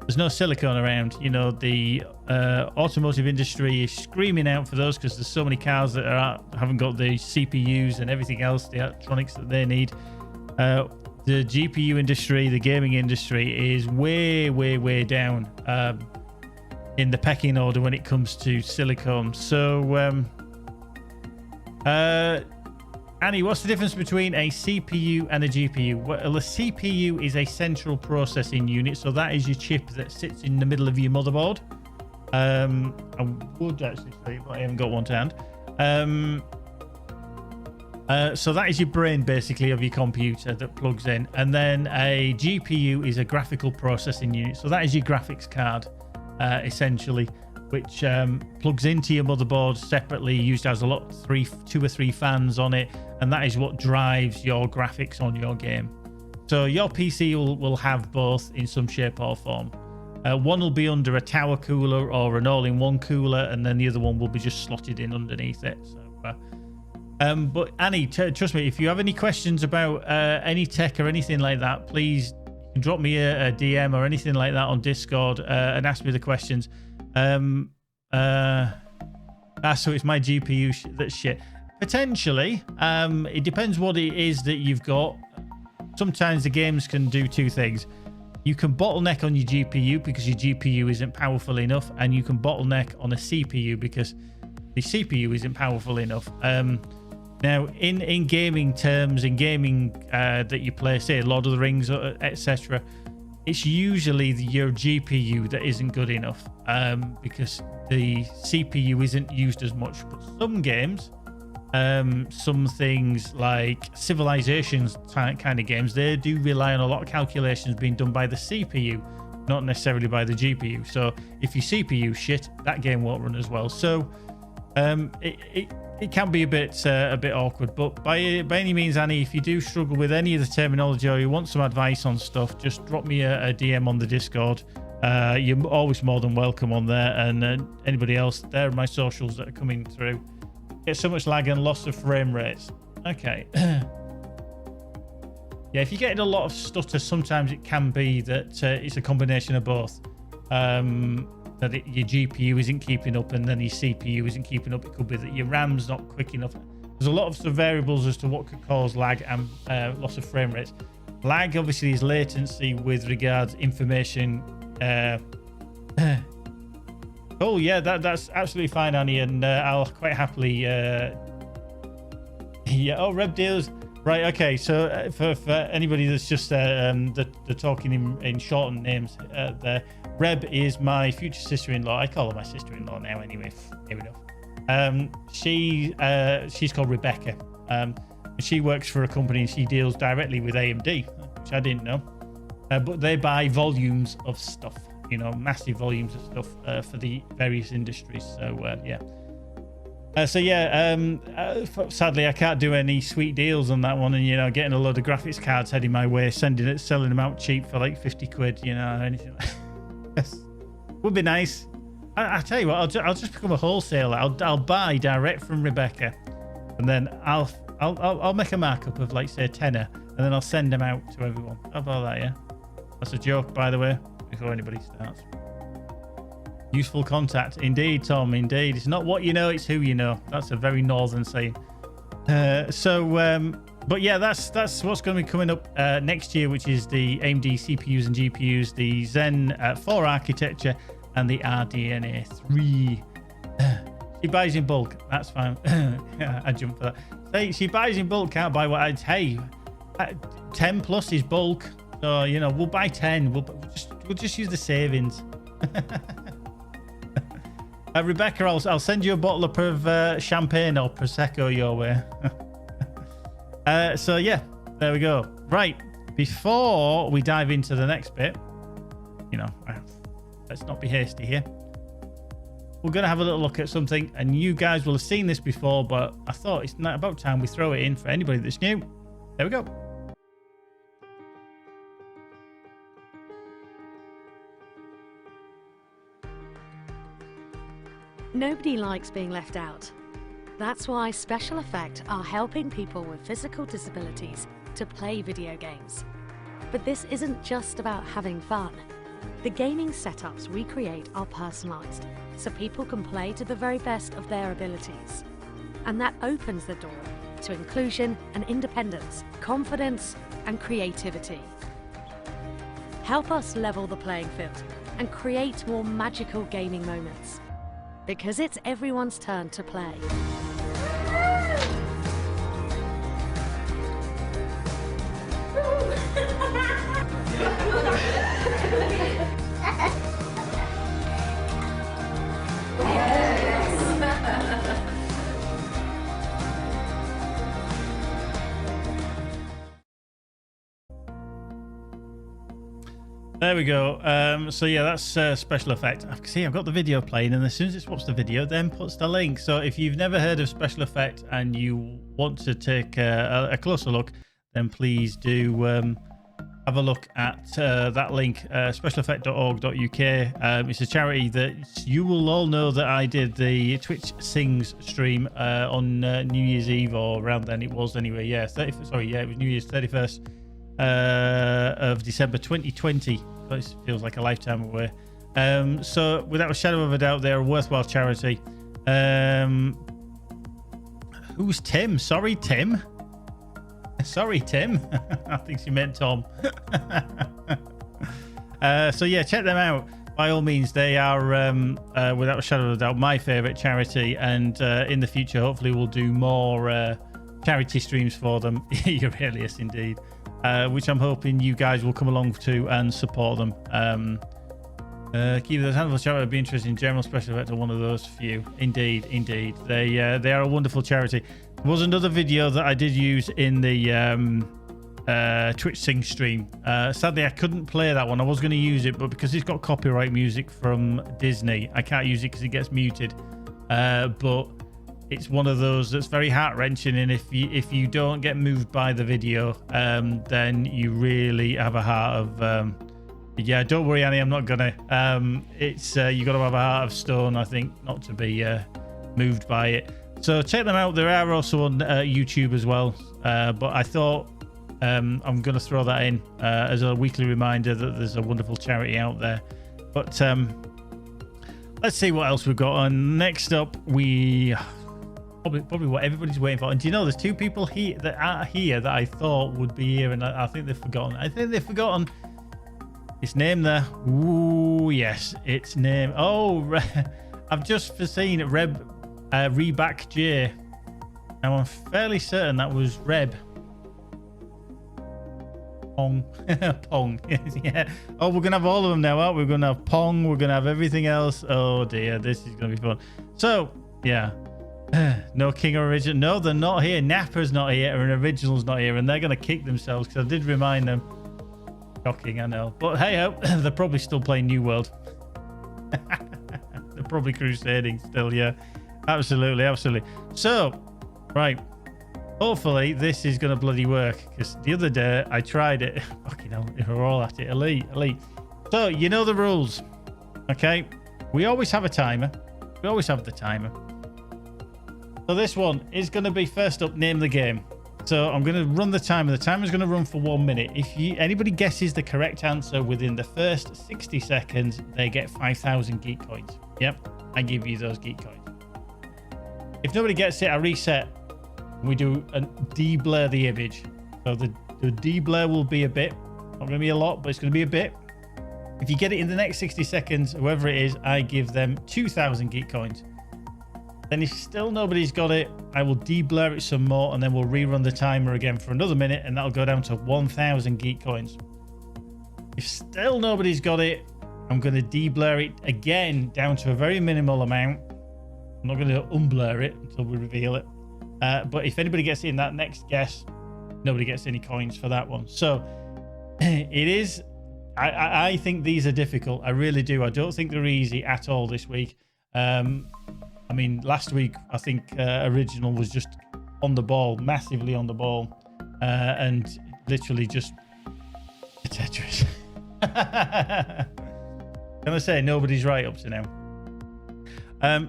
there's no silicon around. You know, the automotive industry is screaming out for those, because there's so many cars that haven't got the CPUs and everything else, the electronics that they need. The GPU industry, the gaming industry, is way, way, way down in the pecking order when it comes to silicon. So Annie, what's the difference between a CPU and a GPU? Well, a CPU is a central processing unit, so that is your chip that sits in the middle of your motherboard. I would actually say, but I haven't got one to hand. So that is your brain, basically, of your computer that plugs in. And then a GPU is a graphical processing unit. So that is your graphics card, essentially, which plugs into your motherboard separately, used as two or three fans on it. And that is what drives your graphics on your game. So your PC will have both in some shape or form. One will be under a tower cooler or an all-in-one cooler, and then the other one will be just slotted in underneath it. So, but Annie, trust me, if you have any questions about any tech or anything like that, please drop me a DM or anything like that on Discord and ask me the questions. So it's my GPU that's shit. Potentially, it depends what it is that you've got. Sometimes the games can do two things. You can bottleneck on your GPU because your GPU isn't powerful enough, and you can bottleneck on a CPU because the CPU isn't powerful enough. Now, in gaming terms, in gaming that you play, say Lord of the Rings, etc., it's usually your GPU that isn't good enough because the CPU isn't used as much. But some games, some things like Civilizations kind of games, they do rely on a lot of calculations being done by the CPU, not necessarily by the GPU. So if your CPU shit, that game won't run as well. So it can be a bit awkward, but by any means, Annie, if you do struggle with any of the terminology or you want some advice on stuff, just drop me a DM on the Discord. You're always more than welcome on there, and anybody else, there are my socials that are coming through. Get so much lag and loss of frame rates. Okay. Yeah, if you're getting a lot of stutter, sometimes it can be that it's a combination of both. That your GPU isn't keeping up and then your CPU isn't keeping up. It could be that your RAM's not quick enough. There's a lot of variables as to what could cause lag and loss of frame rates. Lag obviously is latency with regards information. Oh yeah, that's absolutely fine, Annie, and I'll quite happily. Yeah. Oh, Reb deals. Right. Okay. So for anybody that's just they're talking in shortened names there. Reb is my future sister-in-law. I call her my sister-in-law now anyway. Fair enough. She's called Rebecca. She works for a company and she deals directly with AMD, which I didn't know. But they buy volumes of stuff, massive volumes of stuff for the various industries. So yeah. Sadly, I can't do any sweet deals on that one, and getting a load of graphics cards heading my way, selling them out cheap for like 50 quid, anything. Yes, would be nice. I tell you what, I'll just become a wholesaler. I'll buy direct from Rebecca, and then I'll make a markup of like say tenner, and then I'll send them out to everyone. How about that? Yeah, that's a joke, by the way, before anybody starts. Useful contact, indeed, Tom. Indeed, it's not what you know, it's who you know. That's a very northern saying. But yeah, that's what's going to be coming up next year, which is the AMD CPUs and GPUs, the Zen 4 architecture, and the RDNA 3. She buys in bulk. That's fine. I jump for that. Hey, she buys in bulk. Can't buy what I'd. Hey, 10 plus is bulk. So we'll buy 10. We'll just use the savings. Rebecca, I'll send you a bottle of champagne or prosecco your way. So yeah, there we go. Right, before we dive into the next bit, let's not be hasty here. We're going to have a little look at something, and you guys will have seen this before, but I thought it's not about time we throw it in for anybody that's new. There we go. Nobody likes being left out. That's why Special Effect are helping people with physical disabilities to play video games. But this isn't just about having fun. The gaming setups we create are personalized, so people can play to the very best of their abilities. And that opens the door to inclusion and independence, confidence and creativity. Help us level the playing field and create more magical gaming moments. Because it's everyone's turn to play. There we go. So yeah, that's special effect. See, I've got the video playing, and as soon as it swaps the video, then puts the link. So if you've never heard of special effect and you want to take a closer look, then please do have a look at that link, specialeffect.org.uk. It's a charity that you will all know that I did the Twitch Sings stream on New Year's Eve, or around then it was anyway. Yeah, it was New Year's 31st of December 2020. It feels like a lifetime away. So without a shadow of a doubt, they're a worthwhile charity. Who's Tim? Sorry, Tim. Sorry, Tim. I think she meant Tom. So yeah, check them out. By all means, they are, without a shadow of a doubt, my favourite charity. And in the future, hopefully, we'll do more charity streams for them. Your earliest, indeed. Which I'm hoping you guys will come along to and support them. Keep those handful of charity would be interested in general special effect, or one of those few. Indeed. They are a wonderful charity. There was another video that I did use in the Twitch Sing stream. Sadly, I couldn't play that one. I was going to use it, but because it's got copyright music from Disney, I can't use it because it gets muted. But it's one of those that's very heart-wrenching, and if you don't get moved by the video, then you really have a heart of... yeah, don't worry, Annie, I'm not gonna. It's you got to have a heart of stone, I think, not to be moved by it. So check them out. They are also on YouTube as well. But I thought I'm going to throw that in as a weekly reminder that there's a wonderful charity out there. But let's see what else we've got on. Next up, we probably what everybody's waiting for. And do you know, there's two people here that are here that I thought would be here, and I think they've forgotten. Its name there. Ooh, yes, its name. Oh, I've just seen Reback J. Now I'm fairly certain that was Reb. Pong. Pong. Yeah. Oh, we're gonna have all of them now, aren't we? We're gonna have Pong. We're gonna have everything else. Oh dear, this is gonna be fun. So yeah. No King or Original. No, they're not here. Nappa's not here, and Original's not here, and they're gonna kick themselves because I did remind them. Shocking, I know. But hey ho, they're probably still playing New World. They're probably crusading still, yeah. Absolutely. So, right. Hopefully this is gonna bloody work, because the other day I tried it. Fucking hell, we're all at it. Elite. So you know the rules. Okay. We always have a timer. We always have the timer. So this one is gonna be first up, name the game. So I'm going to run the timer. The timer is going to run for 1 minute. If anybody guesses the correct answer within the first 60 seconds, they get 5,000 geek coins. Yep, I give you those geek coins. If nobody gets it, I reset. We do a de-blur the image. So the de-blur will be a bit. Not going to be a lot, but it's going to be a bit. If you get it in the next 60 seconds, whoever it is, I give them 2,000 geek coins. Then if still nobody's got it, I will de-blur it some more, and then we'll rerun the timer again for another minute, and that'll go down to 1,000 geek coins. If still nobody's got it, I'm going to de-blur it again down to a very minimal amount. I'm not going to unblur it until we reveal it. But if anybody gets it in that next guess, nobody gets any coins for that one. So it is... I think these are difficult. I really do. I don't think they're easy at all this week. I mean, last week, I think Original was just on the ball, massively on the ball, and literally just Tetris. Can I say nobody's right up to now?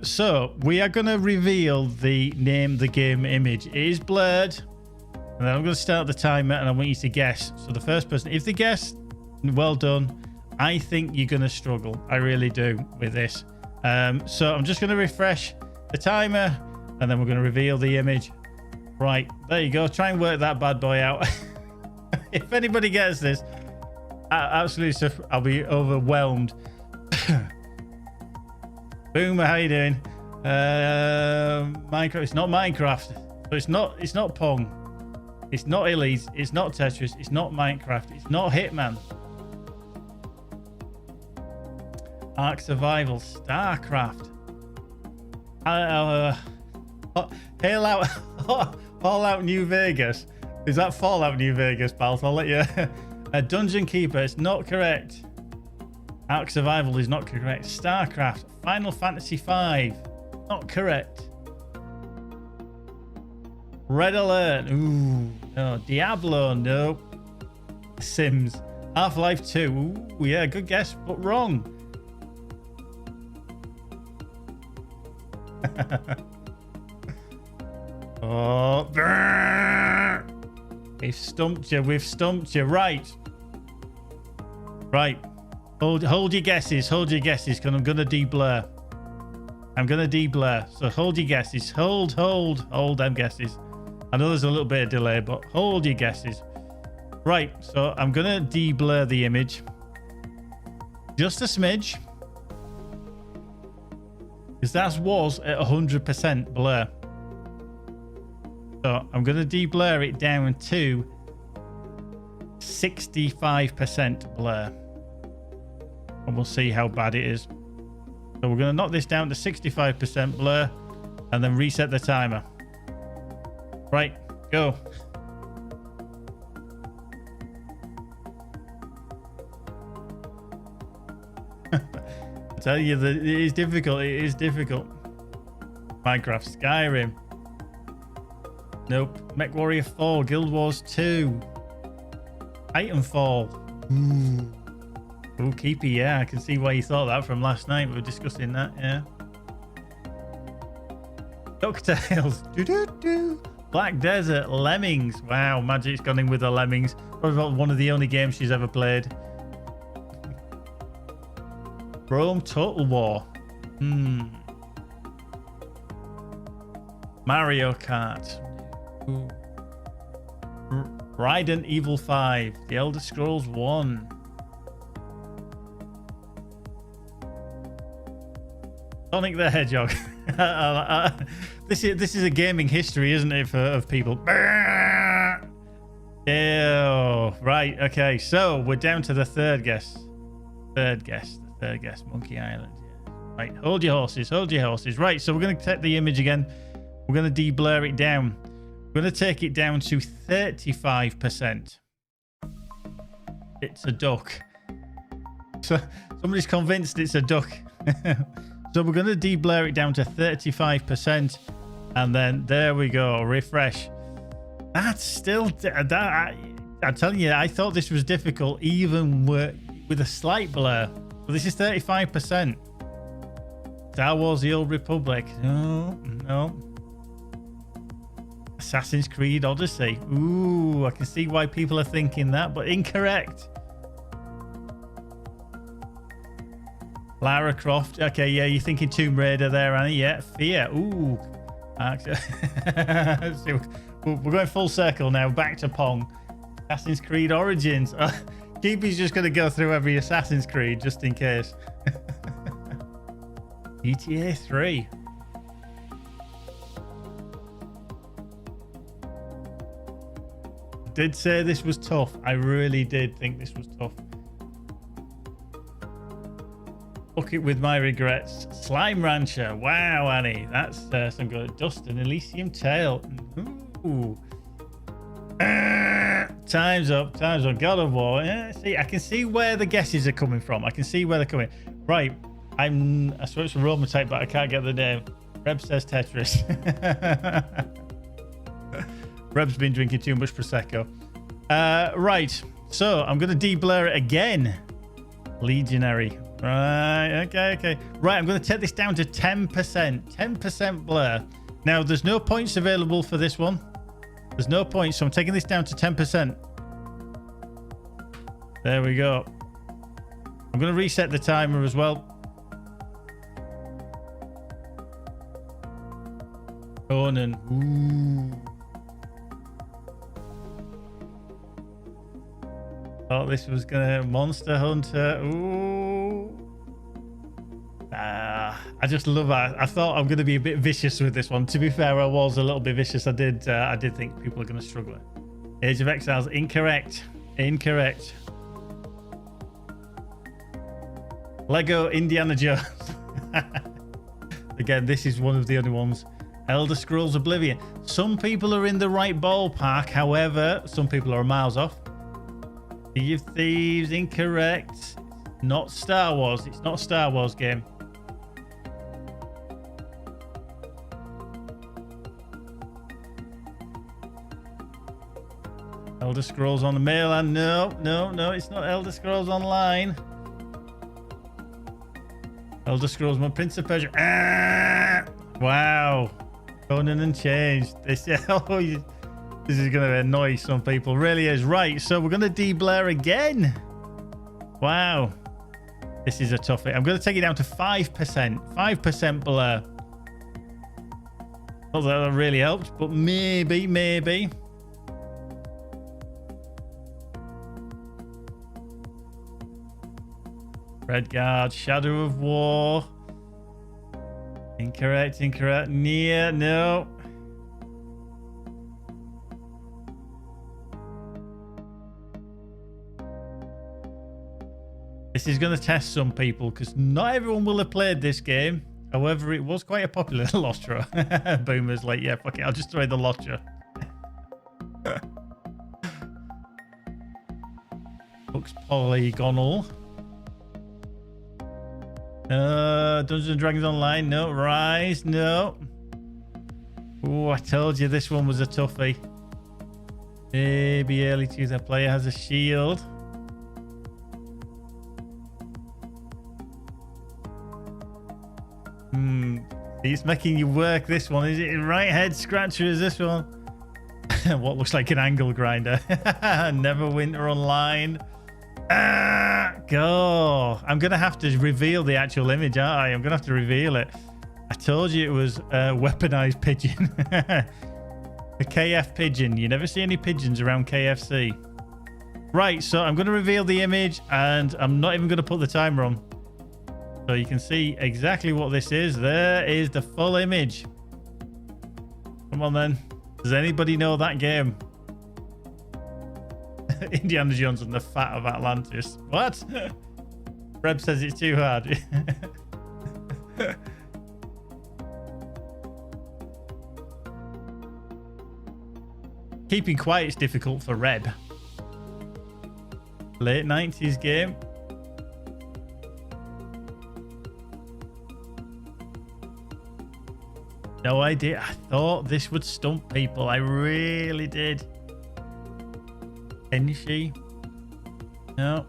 So we are going to reveal the name the game image. It is blurred, and then I'm going to start the timer, and I want you to guess. So the first person, if they guess, well done. I think you're going to struggle. I really do with this. So I'm just going to refresh the timer, and then we're going to reveal the image. Right, there you go. Try and work that bad boy out. If anybody gets this, absolutely, I'll be overwhelmed. Boomer, how you doing? Minecraft. It's not Minecraft. So it's not Pong. It's not Elite. It's not Tetris. It's not Minecraft. It's not Hitman. Ark Survival, StarCraft, Fallout New Vegas. Is that Fallout New Vegas, pal? I'll let you. Dungeon Keeper, it's not correct. Ark Survival is not correct. StarCraft. Final Fantasy V. Not correct. Red Alert. Ooh. No. Diablo. Nope. Sims. Half-Life 2. Ooh, yeah, good guess, but wrong. Oh. We've stumped you. We've stumped you. Right. Right. Hold your guesses. Hold your guesses, because I'm going to de-blur. I'm going to de-blur. So hold your guesses. Hold them guesses. I know there's a little bit of delay, but hold your guesses. Right. So I'm going to de-blur the image. Just a smidge. Because that was at 100% blur. So I'm going to de-blur it down to 65% blur. And we'll see how bad it is. So we're going to knock this down to 65% blur and then reset the timer. Right, go. I tell you that it is difficult. It is difficult. Minecraft, Skyrim. Nope. MechWarrior 4, Guild Wars 2. Titanfall. Ooh. Oh, Keepy, yeah, I can see why you thought that from last night. We were discussing that, yeah. DuckTales. Black Desert, Lemmings. Wow, Magic's gone in with the Lemmings. Probably one of the only games she's ever played. Rome Total War. Mario Kart. Ooh. Raiden Evil 5. The Elder Scrolls 1. Sonic the Hedgehog. This is a gaming history, isn't it, of people? Ew. Right. Okay. So we're down to the third guess. Third guess. Monkey Island. Yeah. Right. Hold your horses. Hold your horses. Right. So we're going to take the image again. We're going to de-blur it down. We're going to take it down to 35%. It's a duck. So somebody's convinced it's a duck. So we're going to de-blur it down to 35%. And then there we go. Refresh. That's still... I'm telling you, I thought this was difficult even with a slight blur. But this is 35%. Star Wars The Old Republic. No. Assassin's Creed Odyssey. Ooh, I can see why people are thinking that, but incorrect. Lara Croft. Okay, yeah, you're thinking Tomb Raider there, Annie. Yeah, Fear. Ooh. We're going full circle now. Back to Pong. Assassin's Creed Origins. Keepy's just going to go through every Assassin's Creed just in case. GTA 3. Did say this was tough. I really did think this was tough. Book it with my regrets. Slime Rancher. Wow, Annie. That's some good. Dust and Elysium Tale. Ooh. Time's up. God of War. Yeah, see, I can see where the guesses are coming from. I can see where they're coming. Right. I swear it's a Roman type, but I can't get the name. Reb says Tetris. Reb's been drinking too much Prosecco. Right. So I'm going to de-blur it again. Legionary. Right. Okay. Right. I'm going to take this down to 10%. 10% blur. Now, there's no points available for this one. There's no points, so I'm taking this down to 10%. There we go. I'm going to reset the timer as well. Conan. Ooh. Thought this was gonna Monster Hunter. Ooh. I just love that. I thought I'm gonna be a bit vicious with this one. To be fair, I was a little bit vicious. I did think people are gonna struggle. Age of Exiles, incorrect. Lego Indiana Jones. Again, this is one of the only ones. Elder Scrolls Oblivion. Some people are in the right ballpark. However, some people are miles off. Sea of Thieves, incorrect. Not Star Wars. It's not a Star Wars game. Elder Scrolls on the mainland. No, it's not Elder Scrolls Online. Elder Scrolls, my Prince of Persia. Ah! Wow. Conan and changed. This is going to annoy some people. Really is. Right, so we're going to de-blur again. Wow. This is a toughie. I'm going to take it down to 5%. 5% blur. Not that really helped, but maybe. Redguard, Shadow of War. Incorrect. Near, no. This is going to test some people because not everyone will have played this game. However, it was quite a popular Lotro. Boomer's like, yeah, fuck it, I'll just throw the Lotro. Looks polygonal. Dungeons and Dragons Online, no. Rise, no. Oh, I told you this one was a toughie. Maybe early 2000 player has a shield. It's making you work this one. Is it right head scratcher? Is this one? What looks like an angle grinder? Neverwinter Online. Go. I'm going to have to reveal the actual image, aren't I? I'm going to have to reveal it. I told you it was a weaponized pigeon. A KF pigeon. You never see any pigeons around KFC. Right, so I'm going to reveal the image and I'm not even going to put the timer on. So you can see exactly what this is. There is the full image. Come on then. Does anybody know that game? Indiana Jones and the Fat of Atlantis. What? Reb says it's too hard. Keeping quiet is difficult for Reb. Late 90s game. No idea. I thought this would stump people. I really did. Kenshi. No.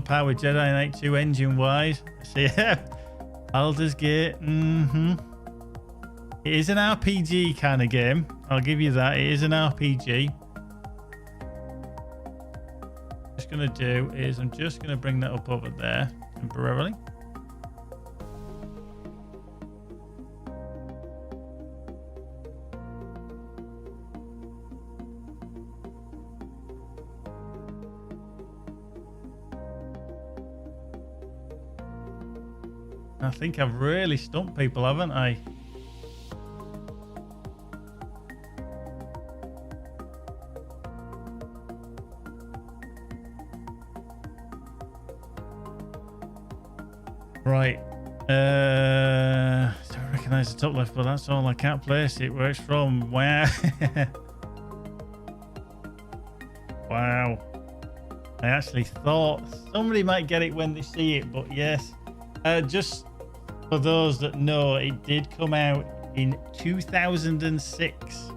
Powered Jedi Knight 2 engine wise. See, Baldur's Gate. It is an RPG kind of game. I'll give you that. It is an RPG. What I'm just going to do is I'm just going to bring that up over there temporarily. I think I've really stumped people, haven't I? Right. Don't recognize the top left, but that's all. I can't place it where it's from. Wow. Wow. I actually thought somebody might get it when they see it, but yes. Just for those that know, it did come out in 2006.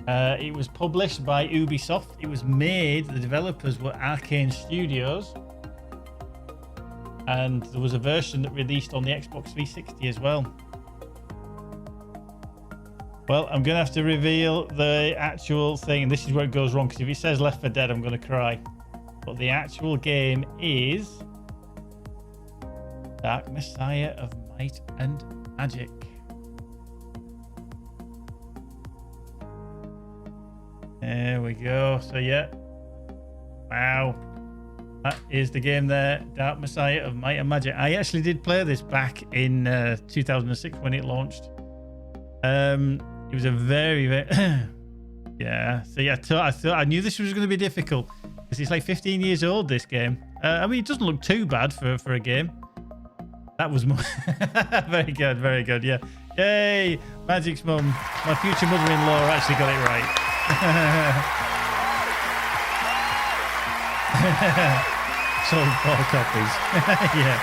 It was published by Ubisoft. It was made, the developers were Arcane Studios. And there was a version that released on the Xbox 360 as well. Well, I'm going to have to reveal the actual thing. And this is where it goes wrong, because if it says Left 4 Dead, I'm going to cry. But the actual game is Dark Messiah of Might and Magic. There we go. So yeah. Wow. That is the game there. Dark Messiah of Might and Magic. I actually did play this back in 2006 when it launched. It was a very, very... yeah. So yeah, I knew this was going to be difficult. Because it's like 15 years old, this game. I mean, it doesn't look too bad for a game. That was more... very good, very good, yeah. Yay! Magic's mum, my future mother-in-law, actually got it right. Sold 4 copies. Yeah.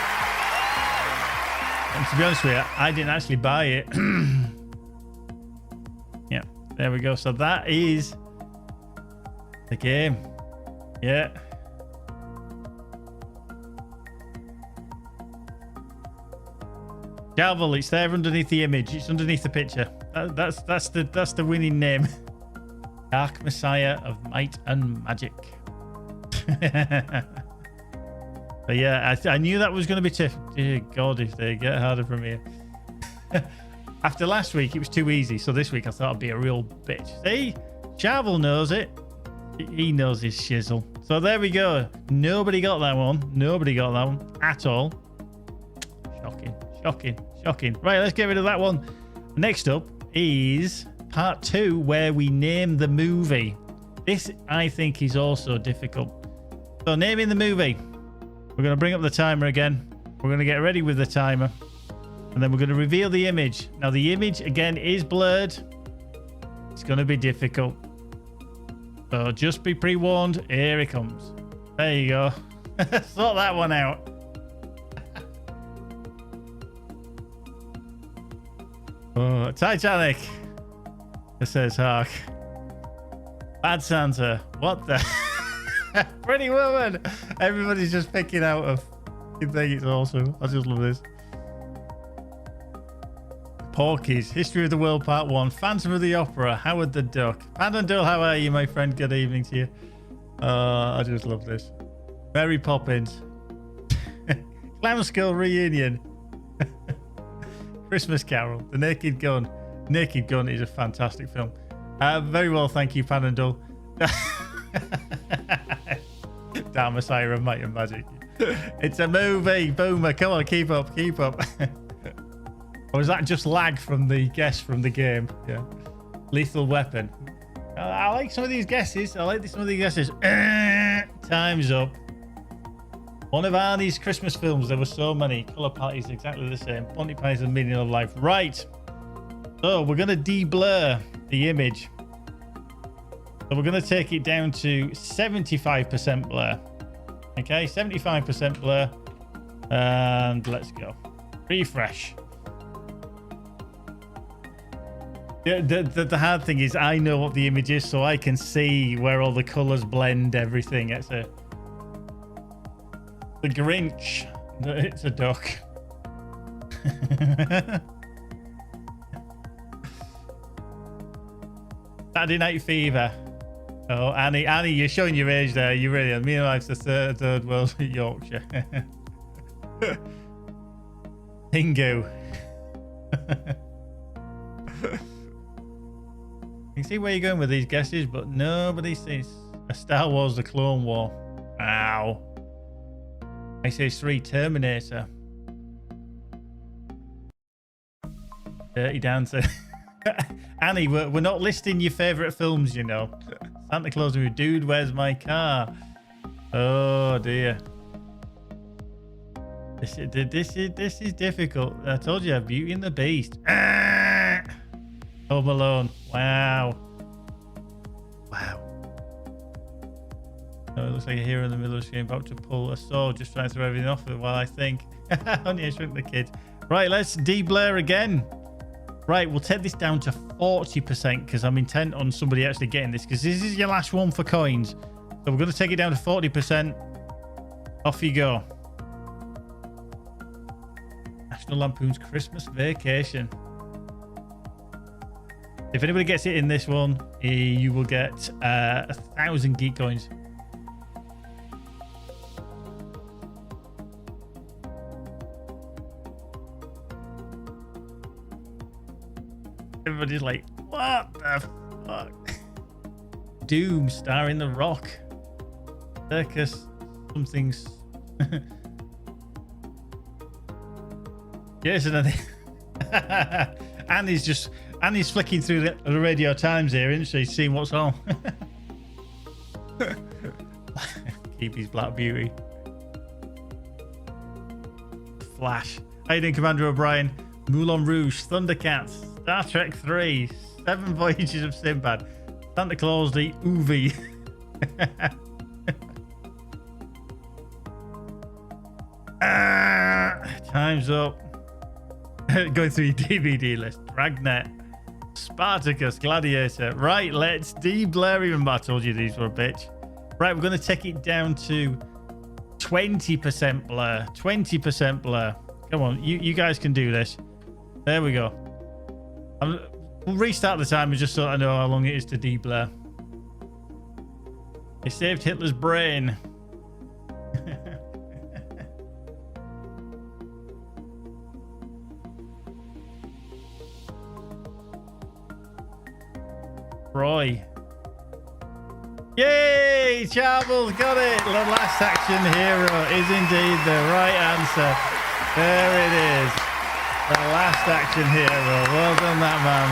And to be honest with you, I didn't actually buy it. Yeah, there we go. So that is the game. Yeah. Gavel, it's there underneath the image. It's underneath the picture. That's the winning name. Dark Messiah of Might and Magic. But yeah, I knew that was going to be tough. Dear God, if they get harder from here. After last week, it was too easy. So this week, I thought it'd be a real bitch. See? Charvel knows it. He knows his shizzle. So there we go. Nobody got that one. Nobody got that one at all. Shocking. Shocking. Shocking. Right, let's get rid of that one. Next up is part 2, where we name the movie. This, I think, is also difficult. So naming the movie. We're going to bring up the timer again. We're going to get ready with the timer. And then we're going to reveal the image. Now, the image, again, is blurred. It's going to be difficult. So just be pre-warned. Here it comes. There you go. Sort that one out. Oh, Titanic. It says Hark. Bad Santa. What the... Pretty Woman. Everybody's just picking out of... I think it's awesome. I just love this. Porky's, History of the World Part 1, Phantom of the Opera, Howard the Duck. Pandandul, how are you, my friend? Good evening to you. I just love this. Mary Poppins. Clown Skull Reunion. Christmas Carol. The Naked Gun. Naked Gun is a fantastic film. Very well, thank you, Pandandul. Damn Messiah of Might and Magic. It's a movie. Boomer, come on, keep up, keep up. Or is that just lag from the guess from the game? Yeah. Lethal Weapon. I like some of these guesses. I like some of these guesses. Time's up. One of Arnie's Christmas films. There were so many. Colour parties exactly the same. Ponty Pies and Meaning of Life. Right. So we're going to de-blur the image. So we're going to take it down to 75% blur. Okay, 75% blur. And let's go. Refresh. The hard thing is I know what the image is, so I can see where all the colours blend everything. It's the Grinch. It's a duck. Saturday Night Fever. Oh, Annie, you're showing your age there. You really are. Me and Life's the third world Yorkshire. Pingu. You can see where you're going with these guesses, but nobody sees a Star Wars: The Clone War. Ow. I say 3 Terminator. Dirty Dancer. Annie, we're not listing your favourite films, you know. Santa Claus with Dude, Where's My Car? Oh dear. This is difficult. I told you, Beauty and the Beast. Home Alone. Wow. Wow. Oh, it looks like a hero in the middle of the screen about to pull a sword, just trying to throw everything off it while I think. Honey, I Shrunk the Kid. Right, let's de-blur again. Right, we'll take this down to 40% because I'm intent on somebody actually getting this, because this is your last one for coins. So we're going to take it down to 40%. Off you go. National Lampoon's Christmas Vacation. If anybody gets it in this one, you will get 1,000 geek coins. Everybody's like, what the fuck? Doom starring The Rock. Circus something's. Jason and Annie's flicking through the Radio Times here, isn't she? Seeing what's on. Keep his Black Beauty. Flash. How you doing, Commander O'Brien? Moulin Rouge, Thundercats, Star Trek 3, 7 Voyages of Sinbad, Santa Claus the Movie. Time's up. Going through your DVD list. Dragnet, Spartacus, Gladiator. Right, let's de-blur him. I told you these were a bitch. Right, we're going to take it down to 20% blur. 20% blur. Come on, you guys can do this. There we go. We'll restart the timer just so I know how long it is to de-blur. It saved Hitler's brain. Roy. Yay! Charbles got it! The last action hero is indeed the right answer. There it is. The last action hero. Well done, that man.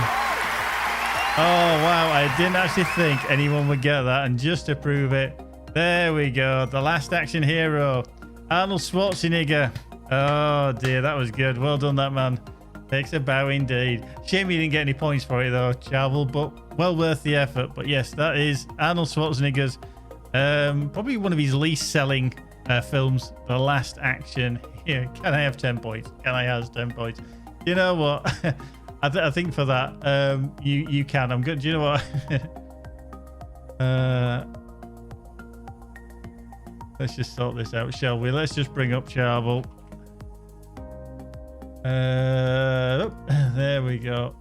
Oh, wow. I didn't actually think anyone would get that. And just to prove it, there we go. The last action hero. Arnold Schwarzenegger. Oh, dear. That was good. Well done, that man. Takes a bow indeed. Shame you didn't get any points for it, though, Charvel, but well worth the effort. But yes, that is Arnold Schwarzenegger's probably one of his least selling films, The Last Action. Here, can I have 10 points? Can I have 10 points? You know what? I think for that, you can. I'm good. Do you know what? Let's just sort this out, shall we? Let's just bring up Charvel. There we go.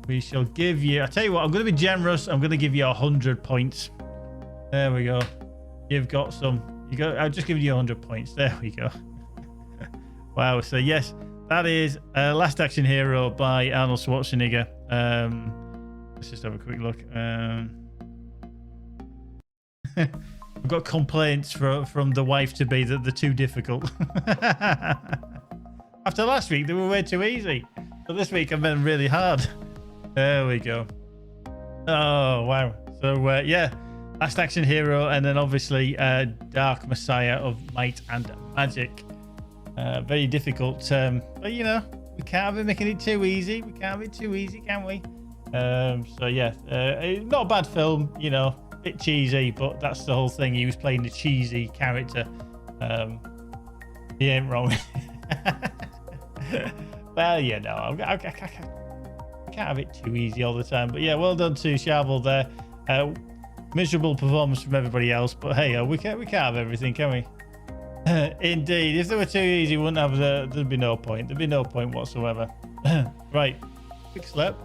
We shall give you, I tell you what, I'm going to be generous. I'm going to give you 100 points. There we go. You've got some. I'll just give you 100 points. There we go. Wow. So yes, that is Last Action Hero by Arnold Schwarzenegger. Let's just have a quick look. I've got complaints from the wife to be that they're too difficult. After last week, they were way too easy. So this week, I've been really hard. There we go. Oh, wow. So, yeah, Last Action Hero, and then obviously Dark Messiah of Might and Magic. Very difficult. But, you know, we can't be making it too easy. We can't be too easy, can we? So, yeah, not a bad film, you know, a bit cheesy, but that's the whole thing. He was playing the cheesy character. He ain't wrong. Well, yeah, no, I can't have it too easy all the time. But yeah, well done to Charvel there. Miserable performance from everybody else, but hey, we can't have everything, can we? Indeed, if they were too easy, wouldn't have there'd be no point. There'd be no point whatsoever. Right, quick slap.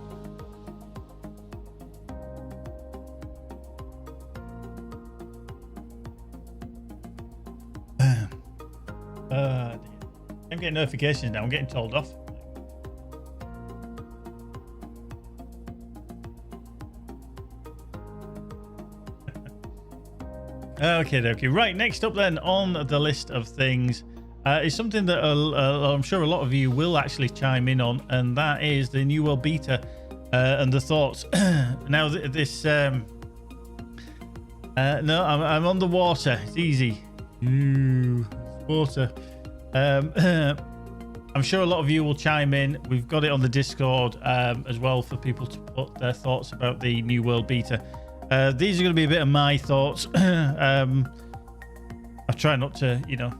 I'm getting notifications now. I'm getting told off. Okay. Right, next up then on the list of things is something that I'm sure a lot of you will actually chime in on, and that is the New World Beta and the thoughts. Now, this... no, I'm on the water. It's easy. Ooh, water. I'm sure a lot of you will chime in. We've got it on the Discord as well for people to put their thoughts about the New World Beta. These are going to be a bit of my thoughts. I try not to, you know,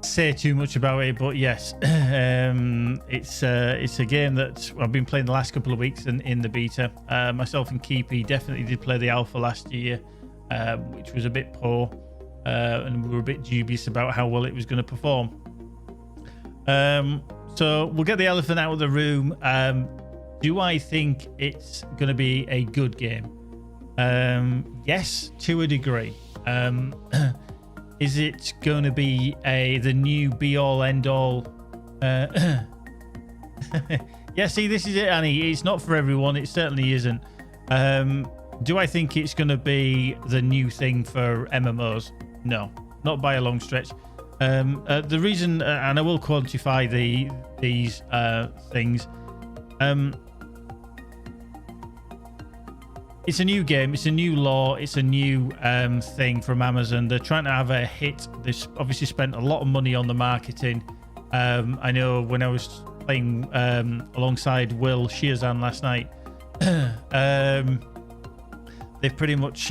say too much about it, but yes, it's a game that I've been playing the last couple of weeks in the beta. Myself and Keepy definitely did play the alpha last year, which was a bit poor. And we were a bit dubious about how well it was going to perform. So we'll get the elephant out of the room. Do I think it's going to be a good game? Yes, to a degree. Is it going to be the new be-all, end-all? Yeah, see, this is it, Annie. It's not for everyone. It certainly isn't. Do I think it's going to be the new thing for MMOs? No, not by a long stretch. The reason, and I will quantify these things. It's a new game. It's a new law. It's a new thing from Amazon. They're trying to have a hit. They've obviously spent a lot of money on the marketing. I know when I was playing alongside Will Shearzan last night, they've pretty much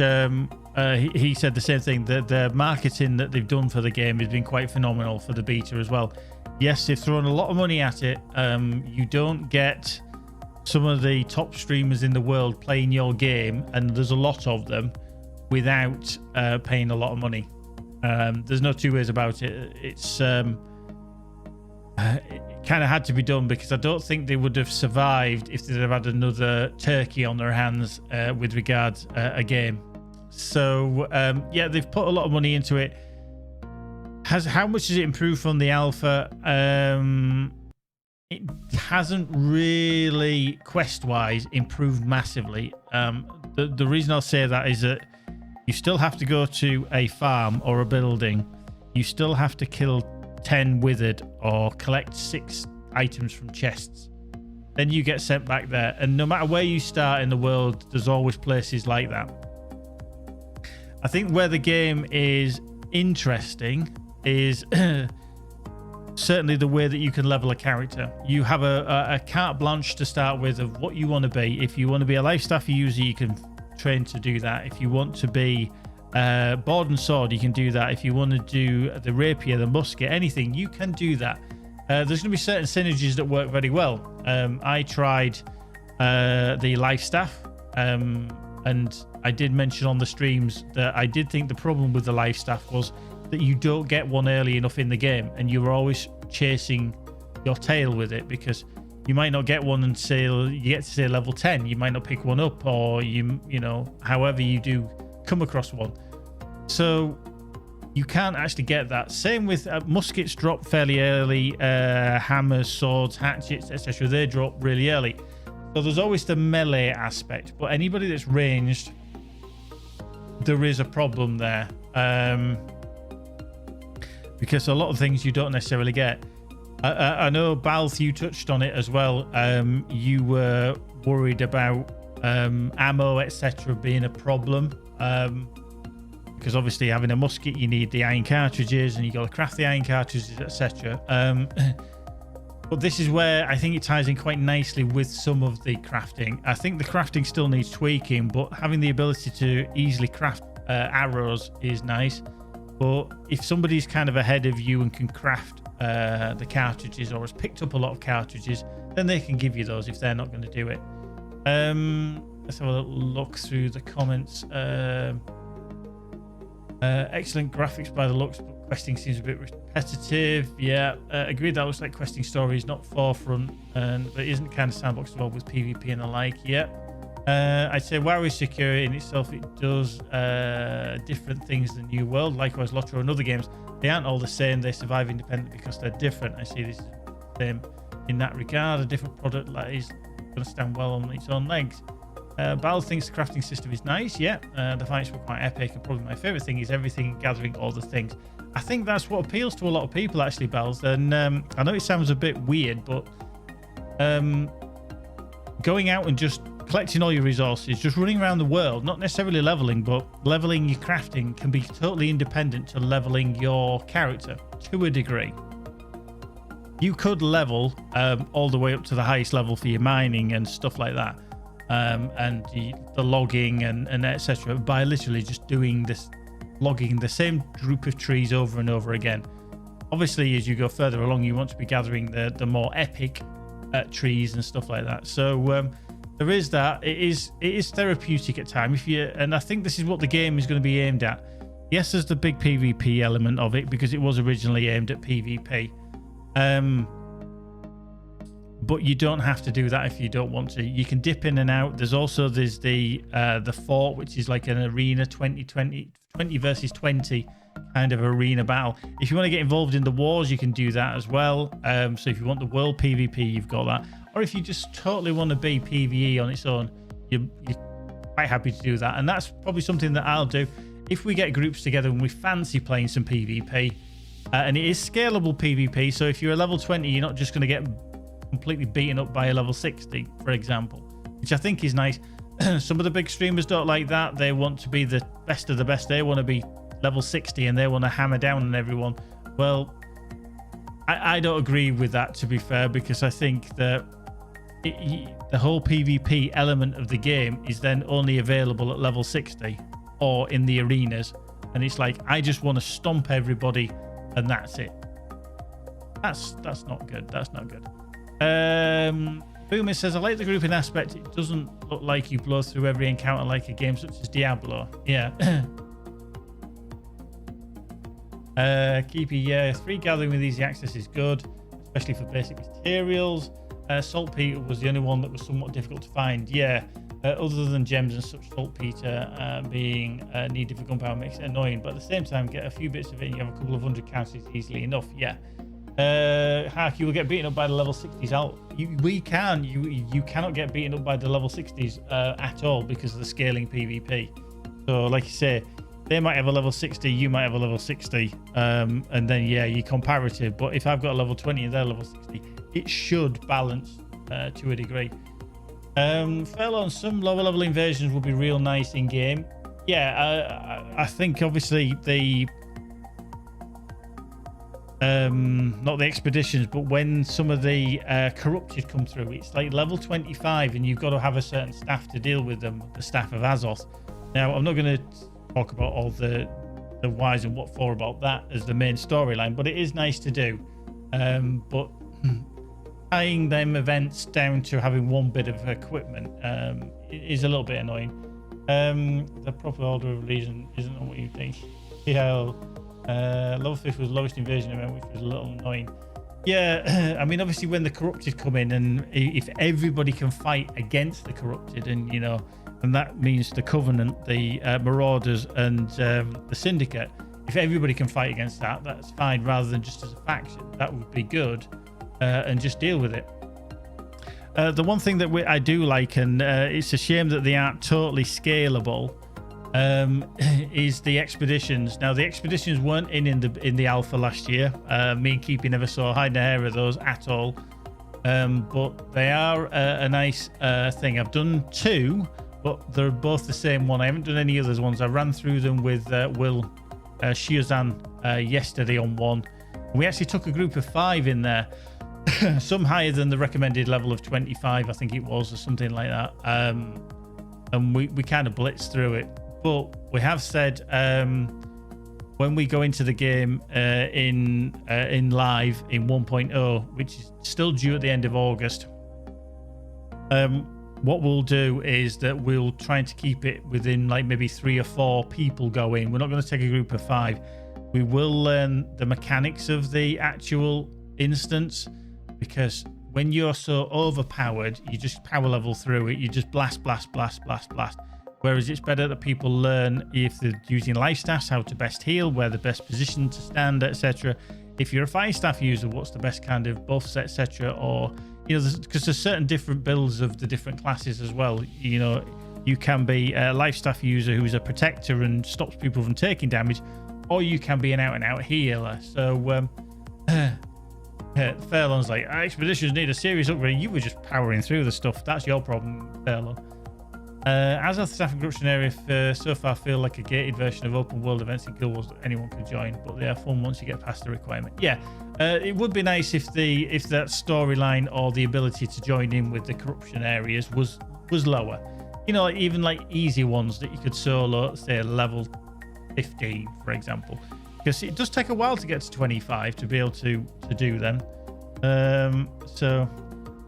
he said the same thing. The marketing that they've done for the game has been quite phenomenal for the beta as well. Yes, they've thrown a lot of money at it. You don't get some of the top streamers in the world playing your game, and there's a lot of them, without paying a lot of money. There's no two ways about it. It's it kind of had to be done, because I don't think they would have survived if they'd have had another turkey on their hands with regards a game. So yeah, they've put a lot of money into it. How much has it improved from the alpha? It hasn't really, quest-wise, improved massively. The reason I'll say that is that you still have to go to a farm or a building. You still have to kill 10 withered or collect 6 items from chests. Then you get sent back there. And no matter where you start in the world, there's always places like that. I think where the game is interesting is certainly the way that you can level a character. You have a carte blanche to start with of what you want to be. If you want to be a life staff user, you can train to do that. If you want to be board and sword, you can do that. If you want to do the rapier, the musket, anything, you can do that. There's going to be certain synergies that work very well. I tried the life staff, and I did mention on the streams that I did think the problem with the life staff was that you don't get one early enough in the game, and you're always chasing your tail with it, because you might not get one until you get to say level 10. You might not pick one up, or you know, however you do come across one. So you can't actually get that. Same with muskets drop fairly early, hammers, swords, hatchets, etc. They drop really early. So there's always the melee aspect, but anybody that's ranged, there is a problem there. Because a lot of things you don't necessarily get. I know, Balth, you touched on it as well. You were worried about ammo, etc. being a problem. Because obviously having a musket, you need the iron cartridges, and you got to craft the iron cartridges, etc. But this is where I think it ties in quite nicely with some of the crafting. I think the crafting still needs tweaking, but having the ability to easily craft arrows is nice. But if somebody's kind of ahead of you and can craft the cartridges, or has picked up a lot of cartridges, then they can give you those if they're not going to do it. Let's have a little look through the comments. Excellent graphics by the looks, but questing seems a bit repetitive. Yeah, agreed. That looks like questing stories, not forefront, but it isn't kind of sandbox involved with PvP and the like. Yeah. I'd say WoW is secure in itself. It does different things than New World. Likewise, Lotro and other games, they aren't all the same. They survive independent because they're different. I see this is the same in that regard. A different product that is going to stand well on its own legs. Bal thinks the crafting system is nice. Yeah, the fights were quite epic, and probably my favorite thing is everything gathering all the things. I think that's what appeals to a lot of people, actually, Bals. And I know it sounds a bit weird, but going out and just collecting all your resources, just running around the world, not necessarily leveling, but leveling your crafting can be totally independent to leveling your character to a degree. You could level all the way up to the highest level for your mining and stuff like that, and the logging and etc. by literally just doing this, logging the same group of trees over and over again. Obviously, as you go further along, you want to be gathering the more epic trees and stuff like that. So there is that. It is therapeutic at times. And I think this is what the game is going to be aimed at. Yes, there's the big PvP element of it because it was originally aimed at PvP. But you don't have to do that if you don't want to. You can dip in and out. There's the fort, which is like an arena 20 versus 20 kind of arena battle. If you want to get involved in the wars, you can do that as well. So if you want the world PvP, you've got that. Or if you just totally want to be PvE on its own, you're quite happy to do that. And that's probably something that I'll do if we get groups together and we fancy playing some PvP. And it is scalable PvP. So if you're a level 20, you're not just going to get completely beaten up by a level 60, for example, which I think is nice. Some of the big streamers don't like that. They want to be the best of the best. They want to be level 60 and they want to hammer down on everyone. Well, I don't agree with that, to be fair, because I think that the whole PvP element of the game is then only available at level 60 or in the arenas. And it's like, I just want to stomp everybody and that's it. That's not good. That's not good. Boomer says, I like the grouping aspect. It doesn't look like you blow through every encounter like a game such as Diablo. Yeah. Keepy, yeah, 3 gathering with easy access is good, especially for basic materials. Saltpeter was the only one that was somewhat difficult to find. Yeah, other than gems and such, saltpeter being needed for gunpowder makes it annoying, but at the same time, get a few bits of it and you have a couple of 100 counters easily enough. Yeah. Hark, you will get beaten up by the level 60s. You cannot get beaten up by the level 60s at all because of the scaling PvP. So, like you say, they might have a level 60, you might have a level 60, and then yeah, you're comparative. But if I've got a level 20 and they're level 60, it should balance to a degree. Fail on some lower level invasions would be real nice in game. Yeah, I think obviously the not the expeditions, but when some of the corrupted come through, it's like level 25 and you've got to have a certain staff to deal with them, the staff of Azoth. Now, I'm not going to talk about all the whys and what for about that as the main storyline, but it is nice to do. But tying them events down to having one bit of equipment is a little bit annoying. The proper order of legion isn't what you think. Yeah. Level 5 was lowest invasion event, which was a little annoying. Yeah, I mean, obviously when the corrupted come in, and if everybody can fight against the corrupted, and and that means the Covenant, the Marauders, and the Syndicate, if everybody can fight against that, that's fine, rather than just as a faction. That would be good, and just deal with it. The one thing that I do like, and it's a shame that they aren't totally scalable, is the expeditions. Now, the expeditions weren't in the alpha last year. Me and Keepy never saw hide nor hair of those at all, but they are a nice thing. I've done 2, but they're both the same one. I haven't done any others ones. I ran through them with Will Shiozan yesterday on one. We actually took a group of 5 in there, some higher than the recommended level of 25, I think it was, or something like that, and we kind of blitzed through it. But we have said when we go into the game in live in 1.0, which is still due at the end of August, what we'll do is that we'll try to keep it within like maybe 3 or 4 people going. We're not going to take a group of 5. We will learn the mechanics of the actual instance, because when you're so overpowered, you just power level through it. You just blast. Whereas it's better that people learn, if they're using life staffs, how to best heal, where the best position to stand, etc. If you're a fire staff user, what's the best kind of buffs, etc. Or, because there's certain different builds of the different classes as well. You can be a life staff user who's a protector and stops people from taking damage, or you can be an out-and-out healer. So, Fairlawn's like, expeditions need a serious upgrade. You were just powering through the stuff. That's your problem, Fairlawn. Azoth staff and corruption area so far feel like a gated version of open world events in Guild Wars that anyone can join, but they are fun once you get past the requirement. Yeah, it would be nice if that storyline or the ability to join in with the corruption areas was lower. Even like easy ones that you could solo, say level 15, for example, because it does take a while to get to 25 to be able to do them.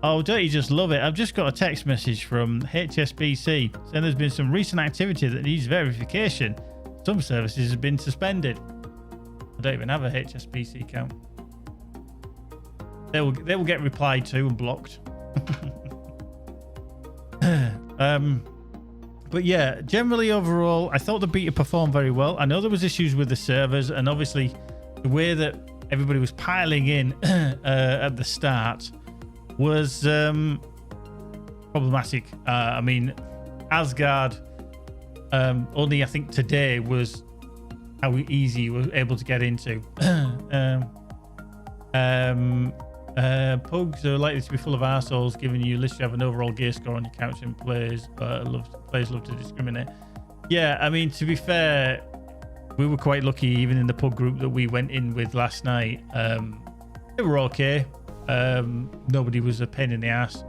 Oh, don't you just love it? I've just got a text message from HSBC saying there's been some recent activity that needs verification. Some services have been suspended. I don't even have a HSBC account. They will get replied to and blocked. But yeah, generally overall, I thought the beta performed very well. I know there was issues with the servers, and obviously the way that everybody was piling in at the start was problematic. I mean, Asgard, only I think today was how easy you were able to get into. Pugs are likely to be full of arseholes, given you literally have an overall gear score on your couch, and players love to discriminate. Yeah, I mean, to be fair, we were quite lucky, even in the pug group that we went in with last night. They were okay. Nobody was a pain in the ass.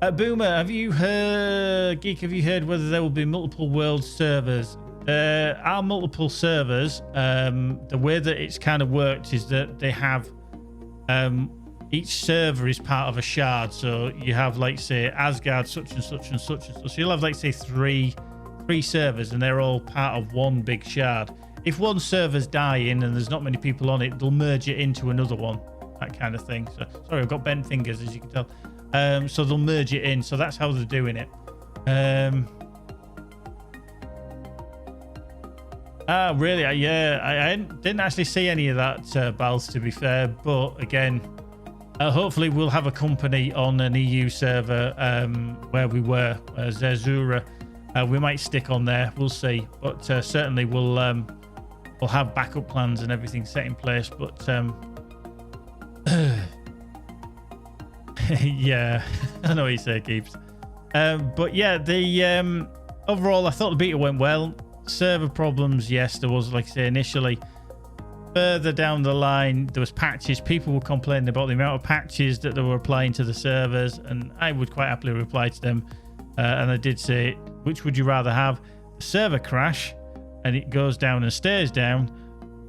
Boomer, have you heard, Geek, have you heard whether there will be multiple world servers? There are multiple servers. The way that it's kind of worked is that they have, each server is part of a shard. So you have, like, say, Asgard, such and such and such and such. So you'll have, like, say, three servers, and they're all part of one big shard. If one server's dying and there's not many people on it, they'll merge it into another one, that kind of thing. So, sorry, I've got bent fingers, as you can tell. So they'll merge it in. So that's how they're doing it. Really? Yeah, I didn't actually see any of that, Bals, to be fair. But again, hopefully we'll have a company on an EU server where we were, Zerzura. We might stick on there. We'll see. But certainly we'll have backup plans and everything set in place. But yeah, I know what you say, Keeps. But yeah, the overall, I thought the beta went well. Server problems, yes, there was, like I say, initially. Further down the line, there was patches. People were complaining about the amount of patches that they were applying to the servers, and I would quite happily reply to them. And I did say, which would you rather have? The server crash, and it goes down and stays down,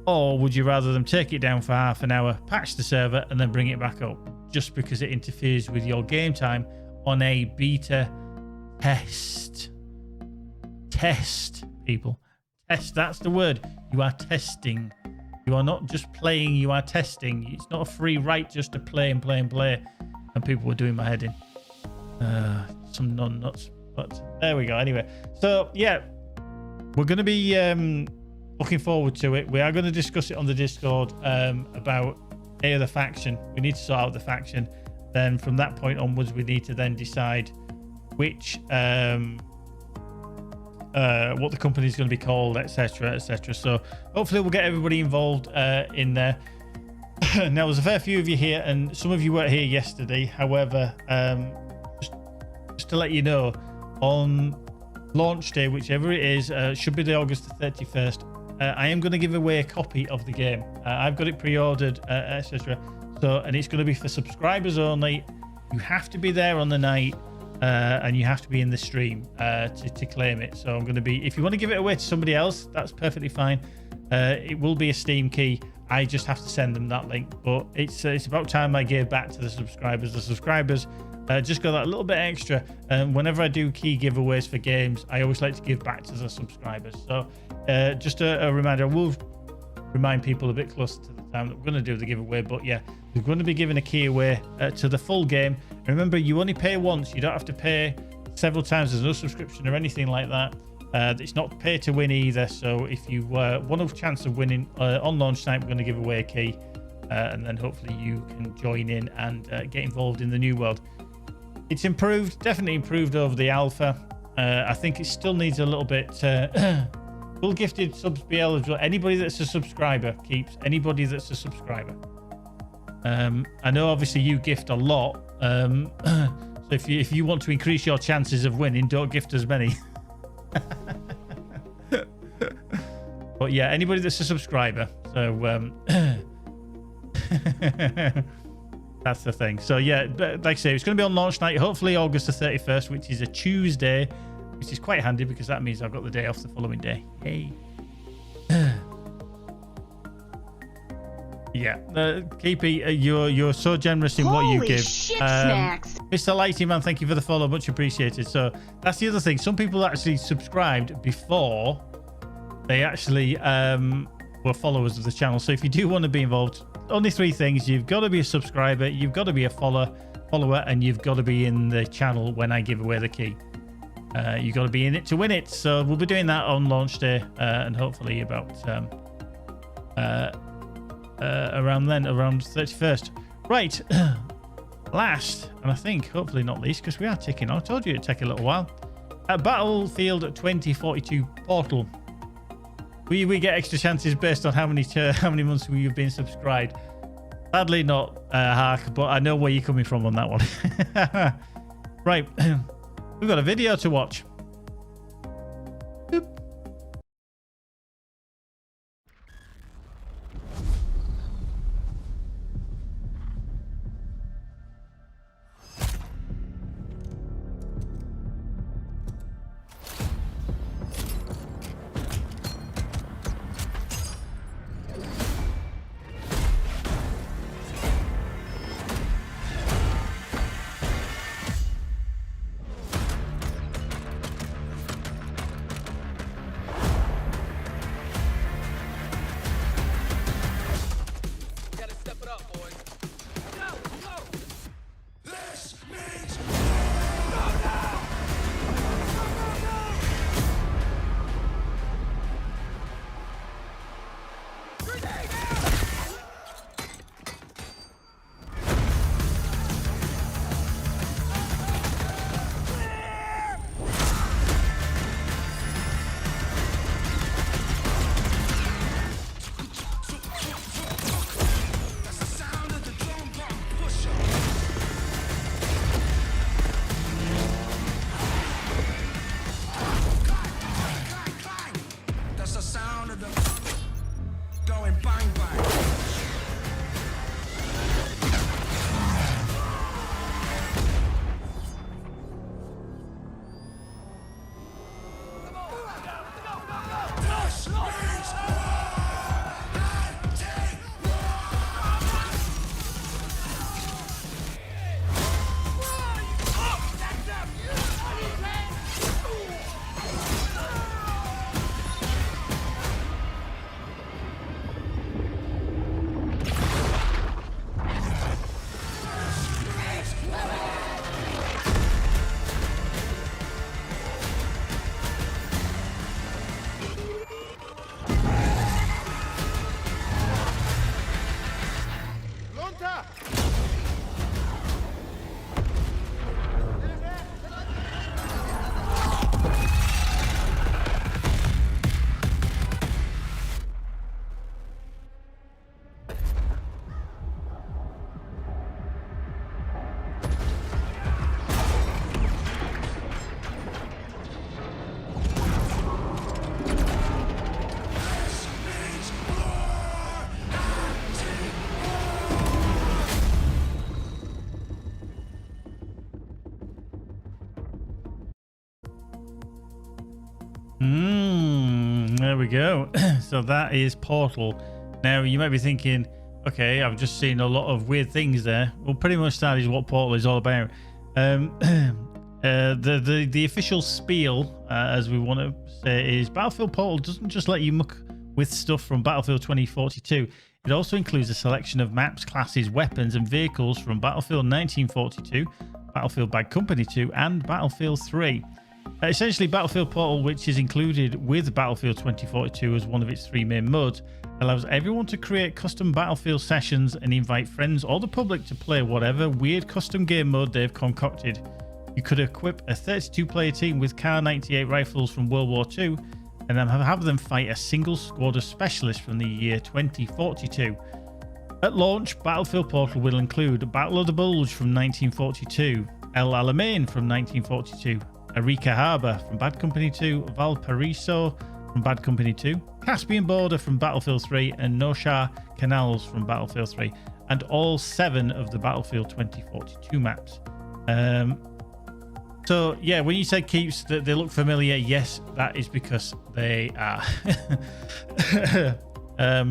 or would you rather them take it down for half an hour, patch the server, and then bring it back up? Just because it interferes with your game time on a beta test. Test, people. Test, that's the word. You are testing. You are not just playing, you are testing. It's not a free right just to play and play and play. And people were doing my head in. Some non-nuts. But there we go. Anyway, so yeah, we're going to be looking forward to it. We are going to discuss it on the Discord about the faction. We need to sort out the faction. Then from that point onwards, we need to then decide which what the company is going to be called, etc., etc. So hopefully we'll get everybody involved in there. Now, there's a fair few of you here, and some of you weren't here yesterday. However, just to let you know, on launch day, whichever it is, should be the August the 31st. I am going to give away a copy of the game. I've got it pre-ordered, etc. So, and it's going to be for subscribers only. You have to be there on the night, and you have to be in the stream to claim it. So I'm going to be, if you want to give it away to somebody else, that's perfectly fine. It will be a Steam key. I just have to send them that link. But it's about time I gave back to the subscribers. The subscribers just got that little bit extra. Whenever I do key giveaways for games, I always like to give back to the subscribers. So just a reminder, I will remind people a bit closer to the time that we're going to do the giveaway. But yeah, we're going to be giving a key away to the full game. And remember, you only pay once. You don't have to pay several times. There's no subscription or anything like that. It's not pay to win either. So if you want a chance of winning on launch night, we're going to give away a key. And then hopefully you can join in and get involved in the new world. It's improved, definitely improved over the alpha. I think it still needs a little bit. Will gifted subs be eligible? Anybody that's a subscriber keeps. Anybody that's a subscriber. I know obviously you gift a lot. So if you want to increase your chances of winning, don't gift as many. But yeah, anybody that's a subscriber. So that's the thing. So yeah, like I say, it's going to be on launch night, hopefully August the 31st, which is a Tuesday, which is quite handy because that means I've got the day off the following day. Hey. Yeah, Keepy, you're so generous in what you give. Shit, snacks. Mr. Lighty Man, thank you for the follow, much appreciated. So that's the other thing. Some people actually subscribed before they actually were followers of the channel. So if you do want to be involved, only three things: you've got to be a subscriber, you've got to be a follower, and you've got to be in the channel when I give away the key. You've got to be in it to win it. So we'll be doing that on launch day, and hopefully about around then, around 31st. Right. Last, and I think hopefully not least, because we are ticking on. I told you it'd take a little while. Battlefield 2042 Portal. We get extra chances based on how many months you've been subscribed. Sadly not, Hark, but I know where you're coming from on that one. Right. We've got a video to watch. Boop. That's the sound of the going bang bang. There we go. So that is Portal. Now you might be thinking, okay, I've just seen a lot of weird things there. Well, pretty much that is what Portal is all about. The official spiel, as we want to say, is Battlefield Portal doesn't just let you muck with stuff from Battlefield 2042. It also includes a selection of maps, classes, weapons, and vehicles from Battlefield 1942, Battlefield Bad Company 2, and Battlefield 3. Essentially, Battlefield Portal, which is included with Battlefield 2042 as one of its 3 main modes, allows everyone to create custom Battlefield sessions and invite friends or the public to play whatever weird custom game mode they've concocted. You could equip a 32-player team with Kar 98 rifles from World War II and then have them fight a single squad of specialists from the year 2042. At launch, Battlefield Portal will include Battle of the Bulge from 1942, El Alamein from 1942, Arica Harbour from Bad Company 2, Valparaiso from Bad Company 2, Caspian Border from Battlefield 3, and Nosha Canals from Battlefield 3, and all 7 of the Battlefield 2042 maps. So yeah, when you said keeps that they look familiar, yes, that is because they are.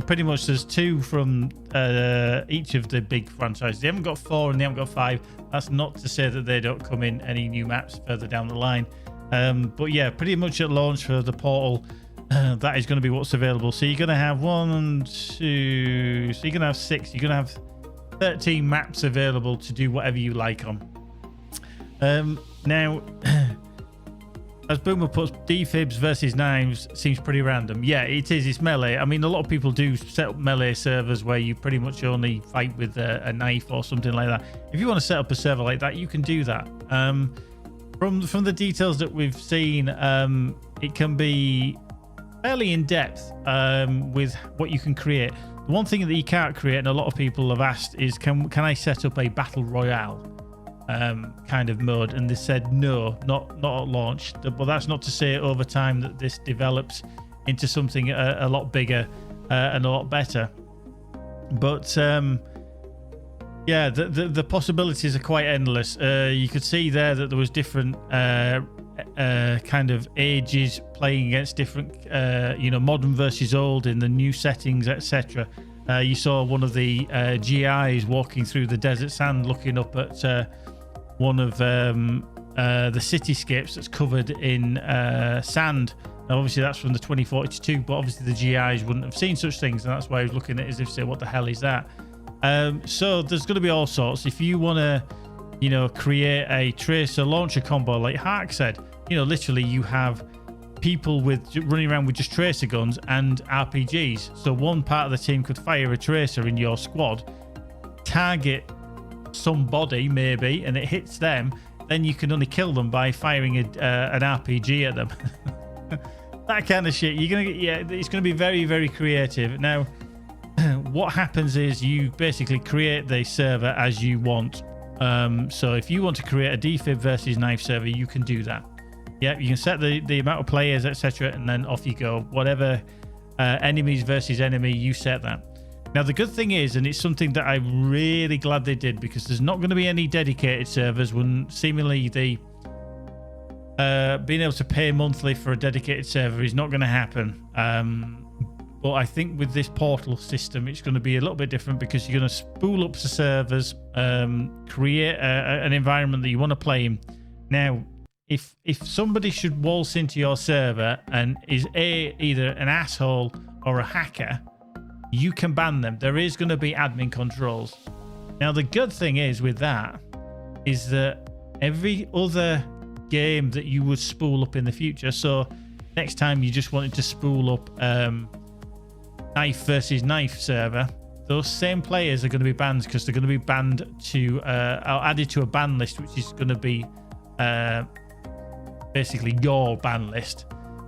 Pretty much there's 2 from each of the big franchises. They haven't got 4 and they haven't got 5. That's not to say that they don't come in any new maps further down the line. But yeah, pretty much at launch for the Portal, that is going to be what's available. So you're going to have 1, 2, so you're going to have 6. You're going to have 13 maps available to do whatever you like on. Now, as Boomer puts, defibs versus knives seems pretty random. Yeah, it is. It's melee. I mean, a lot of people do set up melee servers where you pretty much only fight with a knife or something like that. If you want to set up a server like that, you can do that. From the details that we've seen, it can be fairly in depth with what you can create. The one thing that you can't create, and a lot of people have asked, is can I set up a battle royale kind of mode? And they said no, not at launch. But that's not to say over time that this develops into something a lot bigger and a lot better. But yeah, the possibilities are quite endless. You could see there that there was different kind of ages playing against different, modern versus old in the new settings, etc. You saw one of the GIs walking through the desert sand, looking up at one of the cityscapes that's covered in sand. Now, obviously, that's from the 2042, but obviously the GIs wouldn't have seen such things, and that's why I was looking at it as if to say, what the hell is that? So there's going to be all sorts. If you want to, create a tracer launcher combo, like Hark said, literally you have people running around with just tracer guns and RPGs. So one part of the team could fire a tracer in your squad, target somebody maybe, and it hits them. Then you can only kill them by firing an RPG at them. That kind of shit. You're gonna get, it's gonna be very, very creative. Now, what happens is you basically create the server as you want. So if you want to create a defib versus knife server, you can do that. Yeah, you can set the amount of players, etc., and then off you go. Whatever enemies versus enemy, you set that. Now, the good thing is, and it's something that I'm really glad they did, because there's not going to be any dedicated servers when seemingly the being able to pay monthly for a dedicated server is not going to happen. But I think with this portal system, it's going to be a little bit different, because you're going to spool up the servers, create an environment that you want to play in. Now, if somebody should waltz into your server and is either an asshole or a hacker, you can ban them. There is going to be admin controls. Now, the good thing is with that is that every other game that you would spool up in the future, so next time you just wanted to spool up knife versus knife server, those same players are going to be banned, because they're going to be banned to or added to a ban list, which is going to be basically your ban list.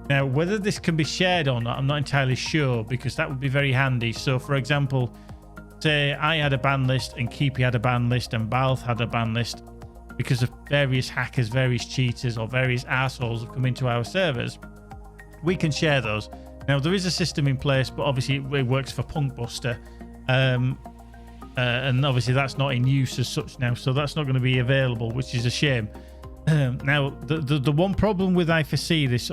Now, whether this can be shared or not, I'm not entirely sure, because that would be very handy. So, for example, say I had a ban list and Keepy had a ban list and Balth had a ban list, because of various hackers, various cheaters, or various assholes have come into our servers. We can share those. Now, there is a system in place, but obviously it works for Punkbuster. And obviously that's not in use as such now, so that's not going to be available, which is a shame. Now, the one problem with I foresee this,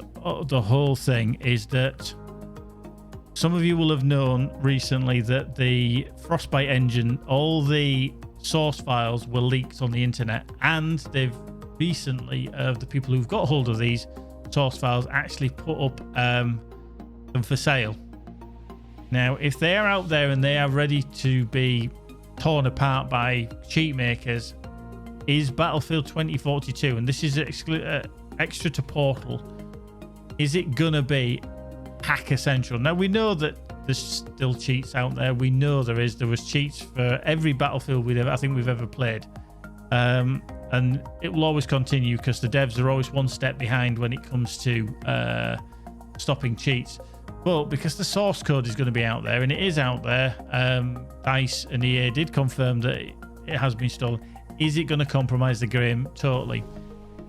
the whole thing, is that some of you will have known recently that the Frostbite engine, all the source files were leaked on the internet, and they've recently, the people who've got hold of these source files actually put up them for sale. Now, if they are out there and they are ready to be torn apart by cheat makers, is Battlefield 2042, and this is extra to Portal, is it gonna be hacker central? Now, we know that there's still cheats out there. We know there was cheats for every Battlefield we've ever played, and it will always continue, because the devs are always one step behind when it comes to stopping cheats. But because the source code is going to be out there, and it is out there, DICE and EA did confirm that it has been stolen. Is it going to compromise the game? Totally.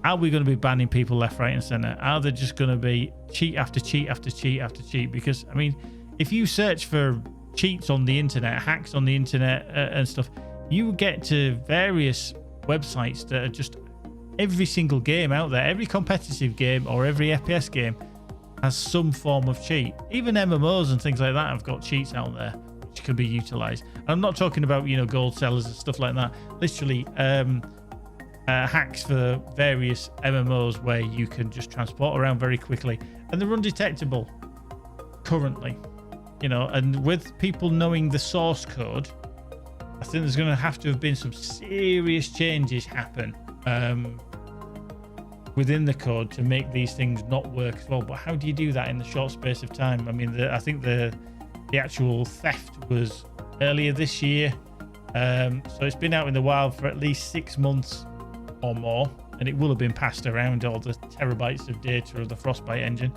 Are we going to be banning people left, right, and center? Are there just going to be cheat after cheat after cheat after cheat? Because, I mean, if you search for cheats on the internet, hacks on the internet and stuff, you get to various websites that are just every single game out there, every competitive game or every FPS game has some form of cheat. Even MMOs and things like that have got cheats out there which can be utilized. I'm not talking about, you know, gold sellers and stuff like that. Literally hacks for various MMOs where you can just transport around very quickly, and they're undetectable currently, you know. And with people knowing the source code, I think there's going to have been some serious changes happen within the code to make these things not work as well. But how do you do that in the short space of time? I mean, I think the actual theft was earlier this year, so it's been out in the wild for at least 6 months or more, and it will have been passed around, all the terabytes of data of the Frostbite engine.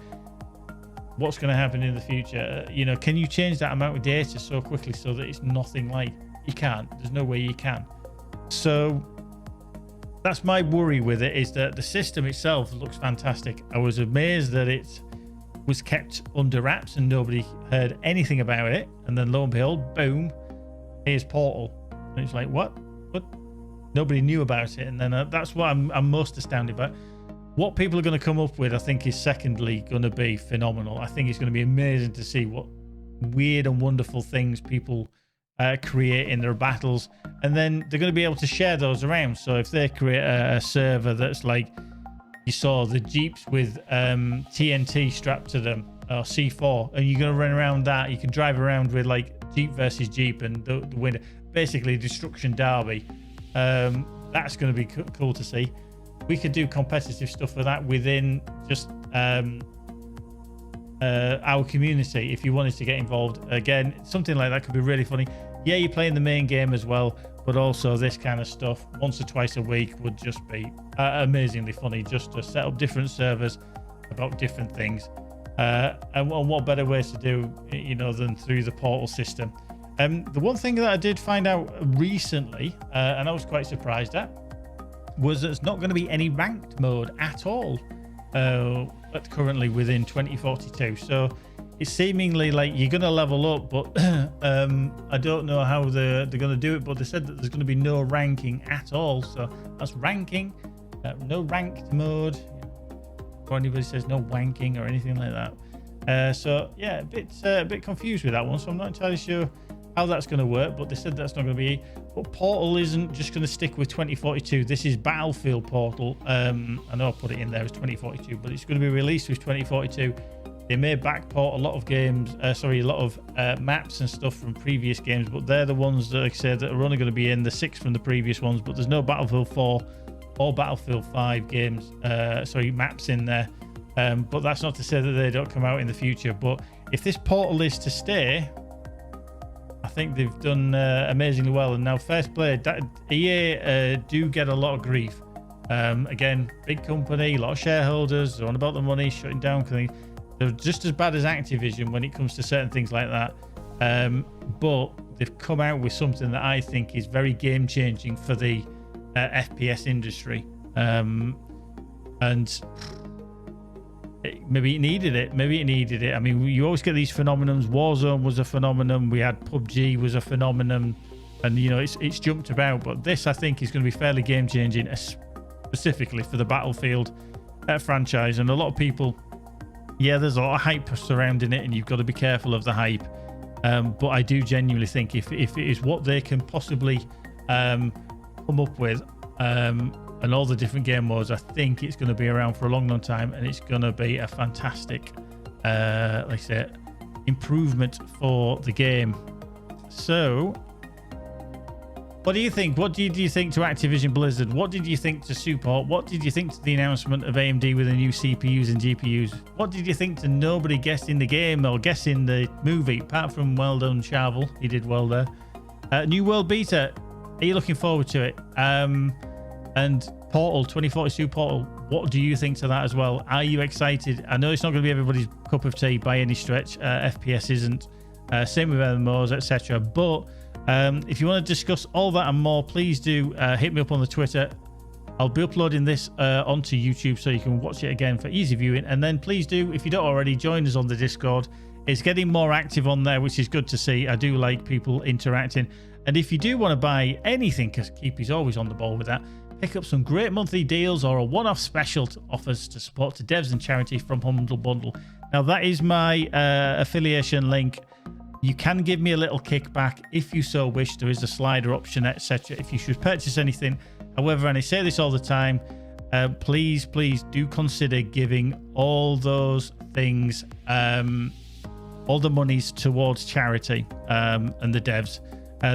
What's going to happen in the future? You know, can you change that amount of data so quickly so that it's nothing like? You can't. There's no way you can. So that's my worry with it, is that the system itself looks fantastic. I was amazed that it was kept under wraps and nobody heard anything about it, and then lo and behold, boom, here's Portal, and it's like, what? Nobody knew about it. And then that's what I'm most astounded about. What people are going to come up with, I think, is secondly going to be phenomenal. I think it's going to be amazing to see what weird and wonderful things people create in their battles, and then they're going to be able to share those around. So if they create a server that's like you saw the Jeeps with TNT strapped to them, or C4, and you're going to run around that, you can drive around with like Jeep versus Jeep and the winner, basically Destruction Derby. That's going to be cool to see. We could do competitive stuff for that within just our community. If you wanted to get involved, again, something like that could be really funny. Yeah, you're playing the main game as well, but also this kind of stuff once or twice a week would just be amazingly funny, just to set up different servers about different things. And what better ways to do, you know, than through the Portal system. The one thing that I did find out recently, and I was quite surprised at, was there's not going to be any ranked mode at all. currently within 2042. So it's seemingly like you're going to level up, but I don't know how they're going to do it. But they said that there's going to be no ranking at all. So that's ranking, no ranked mode. Or anybody says no wanking or anything like that. So yeah, a bit confused with that one. So I'm not entirely sure how that's going to work, but they said that's not going to be. But Portal isn't just going to stick with 2042. This is Battlefield Portal. I know I put it in there as 2042, but it's going to be released with 2042. They may backport a lot of games, a lot of maps and stuff from previous games, but they're the ones that, like I said, that are only going to be in the 6 from the previous ones. But there's no Battlefield 4 or Battlefield 5 games, maps in there. But that's not to say that they don't come out in the future. But if this Portal is to stay, I think they've done amazingly well. And now first play, EA do get a lot of grief. Again, big company, a lot of shareholders, they're on about the money, shutting down. They're just as bad as Activision when it comes to certain things like that. But they've come out with something that I think is very game changing for the FPS industry. And maybe it needed it. I mean, you always get these phenomenons. Warzone was a phenomenon. We had PUBG was a phenomenon, and you know it's jumped about. But this, I think, is going to be fairly game changing, specifically for the Battlefield franchise. And a lot of people, there's a lot of hype surrounding it, and you've got to be careful of the hype. But I do genuinely think if it is what they can possibly come up with, and all the different game modes, I think it's going to be around for a long time, and it's going to be a fantastic, like I said, improvement for the game. So, what do you think? What did you think to Activision Blizzard? What did you think to SuperHot? What did you think to the announcement of AMD with the new CPUs and GPUs? What did you think to nobody guessing the game or guessing the movie, apart from well done, Charvel? He did well there. New World Beta. Are you looking forward to it? And Portal, 2042 Portal, what do you think to that as well? Are you excited? I know it's not going to be everybody's cup of tea by any stretch. FPS isn't. Same with MMOs, etc. But if you want to discuss all that and more, please do hit me up on the Twitter. I'll be uploading this onto YouTube so you can watch it again for easy viewing. And then please do, if you don't already, join us on the Discord. It's getting more active on there, which is good to see. I do like people interacting. And if you do want to buy anything, because Keepy's always on the ball with that, pick up some great monthly deals or a one-off special offers to support to devs and charity from Humble Bundle. Now, that is my affiliation link. You can give me a little kickback if you so wish. There is a slider option, etc. if you should purchase anything. However, and I say this all the time, please do consider giving all those things, all the monies towards charity and the devs.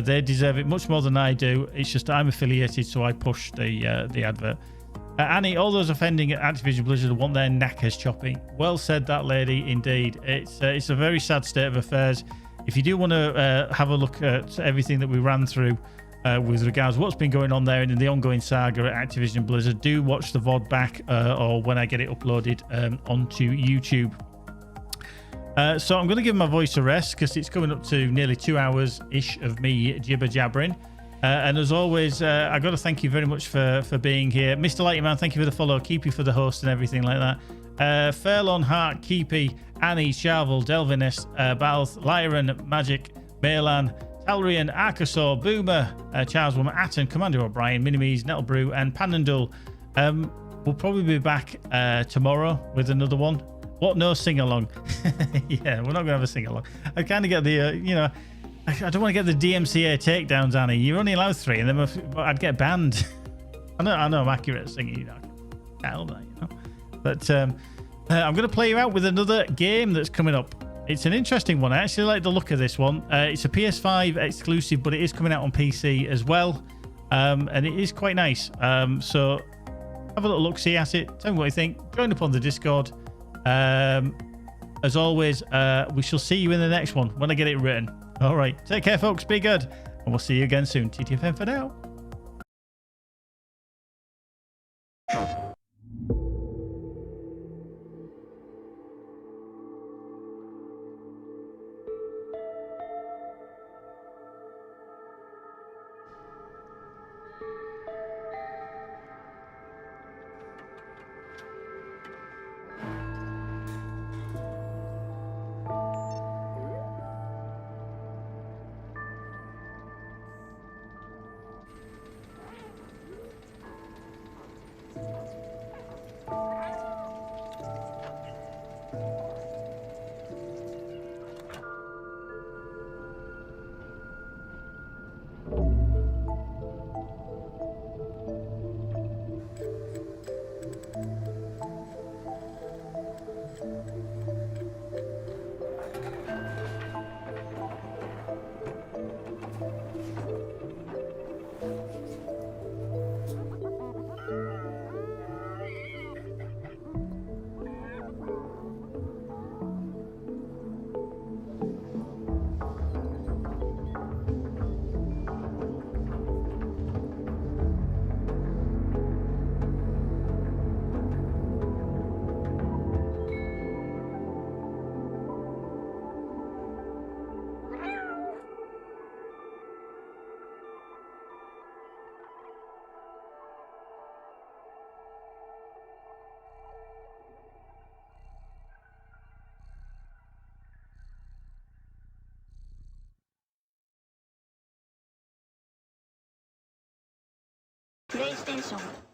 They deserve it much more than I do. It's just I'm affiliated, so I push the advert. Annie, all those offending at Activision Blizzard want their knackers chopping. Well said, that lady, indeed. It's a very sad state of affairs. If you do want to have a look at everything that we ran through with regards to what's been going on there and in the ongoing saga at Activision Blizzard, do watch the VOD back or when I get it uploaded onto YouTube. So I'm going to give my voice a rest because it's coming up to nearly 2 hours-ish of me jibber-jabbering. And as always, I've got to thank you very much for being here. Mr. Lightyman, thank you for the follow. Keepy for the host and everything like that. Fairlawn, Hart, Keepy, Annie, Charvel, Delvinus, Balth, Lyron, Magic, Maylan, Talrian, Arkasaur, Boomer, Charles Woman, Atten, Commander O'Brien, Minimies, Nettlebrew, and Panandul. We'll probably be back tomorrow with another one. What? No sing-along. Yeah, we're not going to have a sing-along. I kind of get the, I don't want to get the DMCA takedowns, Annie. You're only allowed 3, and then I'd get banned. I know I'm accurate at singing, tell that, But I'm going to play you out with another game that's coming up. It's an interesting one. I actually like the look of this one. It's a PS5 exclusive, but it is coming out on PC as well. And it is quite nice. So have a little look-see at it. Tell me what you think. Join up on the Discord. As always, we shall see you in the next one when I get it written. All right. Take care, folks. Be good. And we'll see you again soon. TTFN for now. プレイステーション。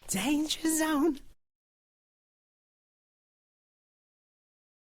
Danger Zone.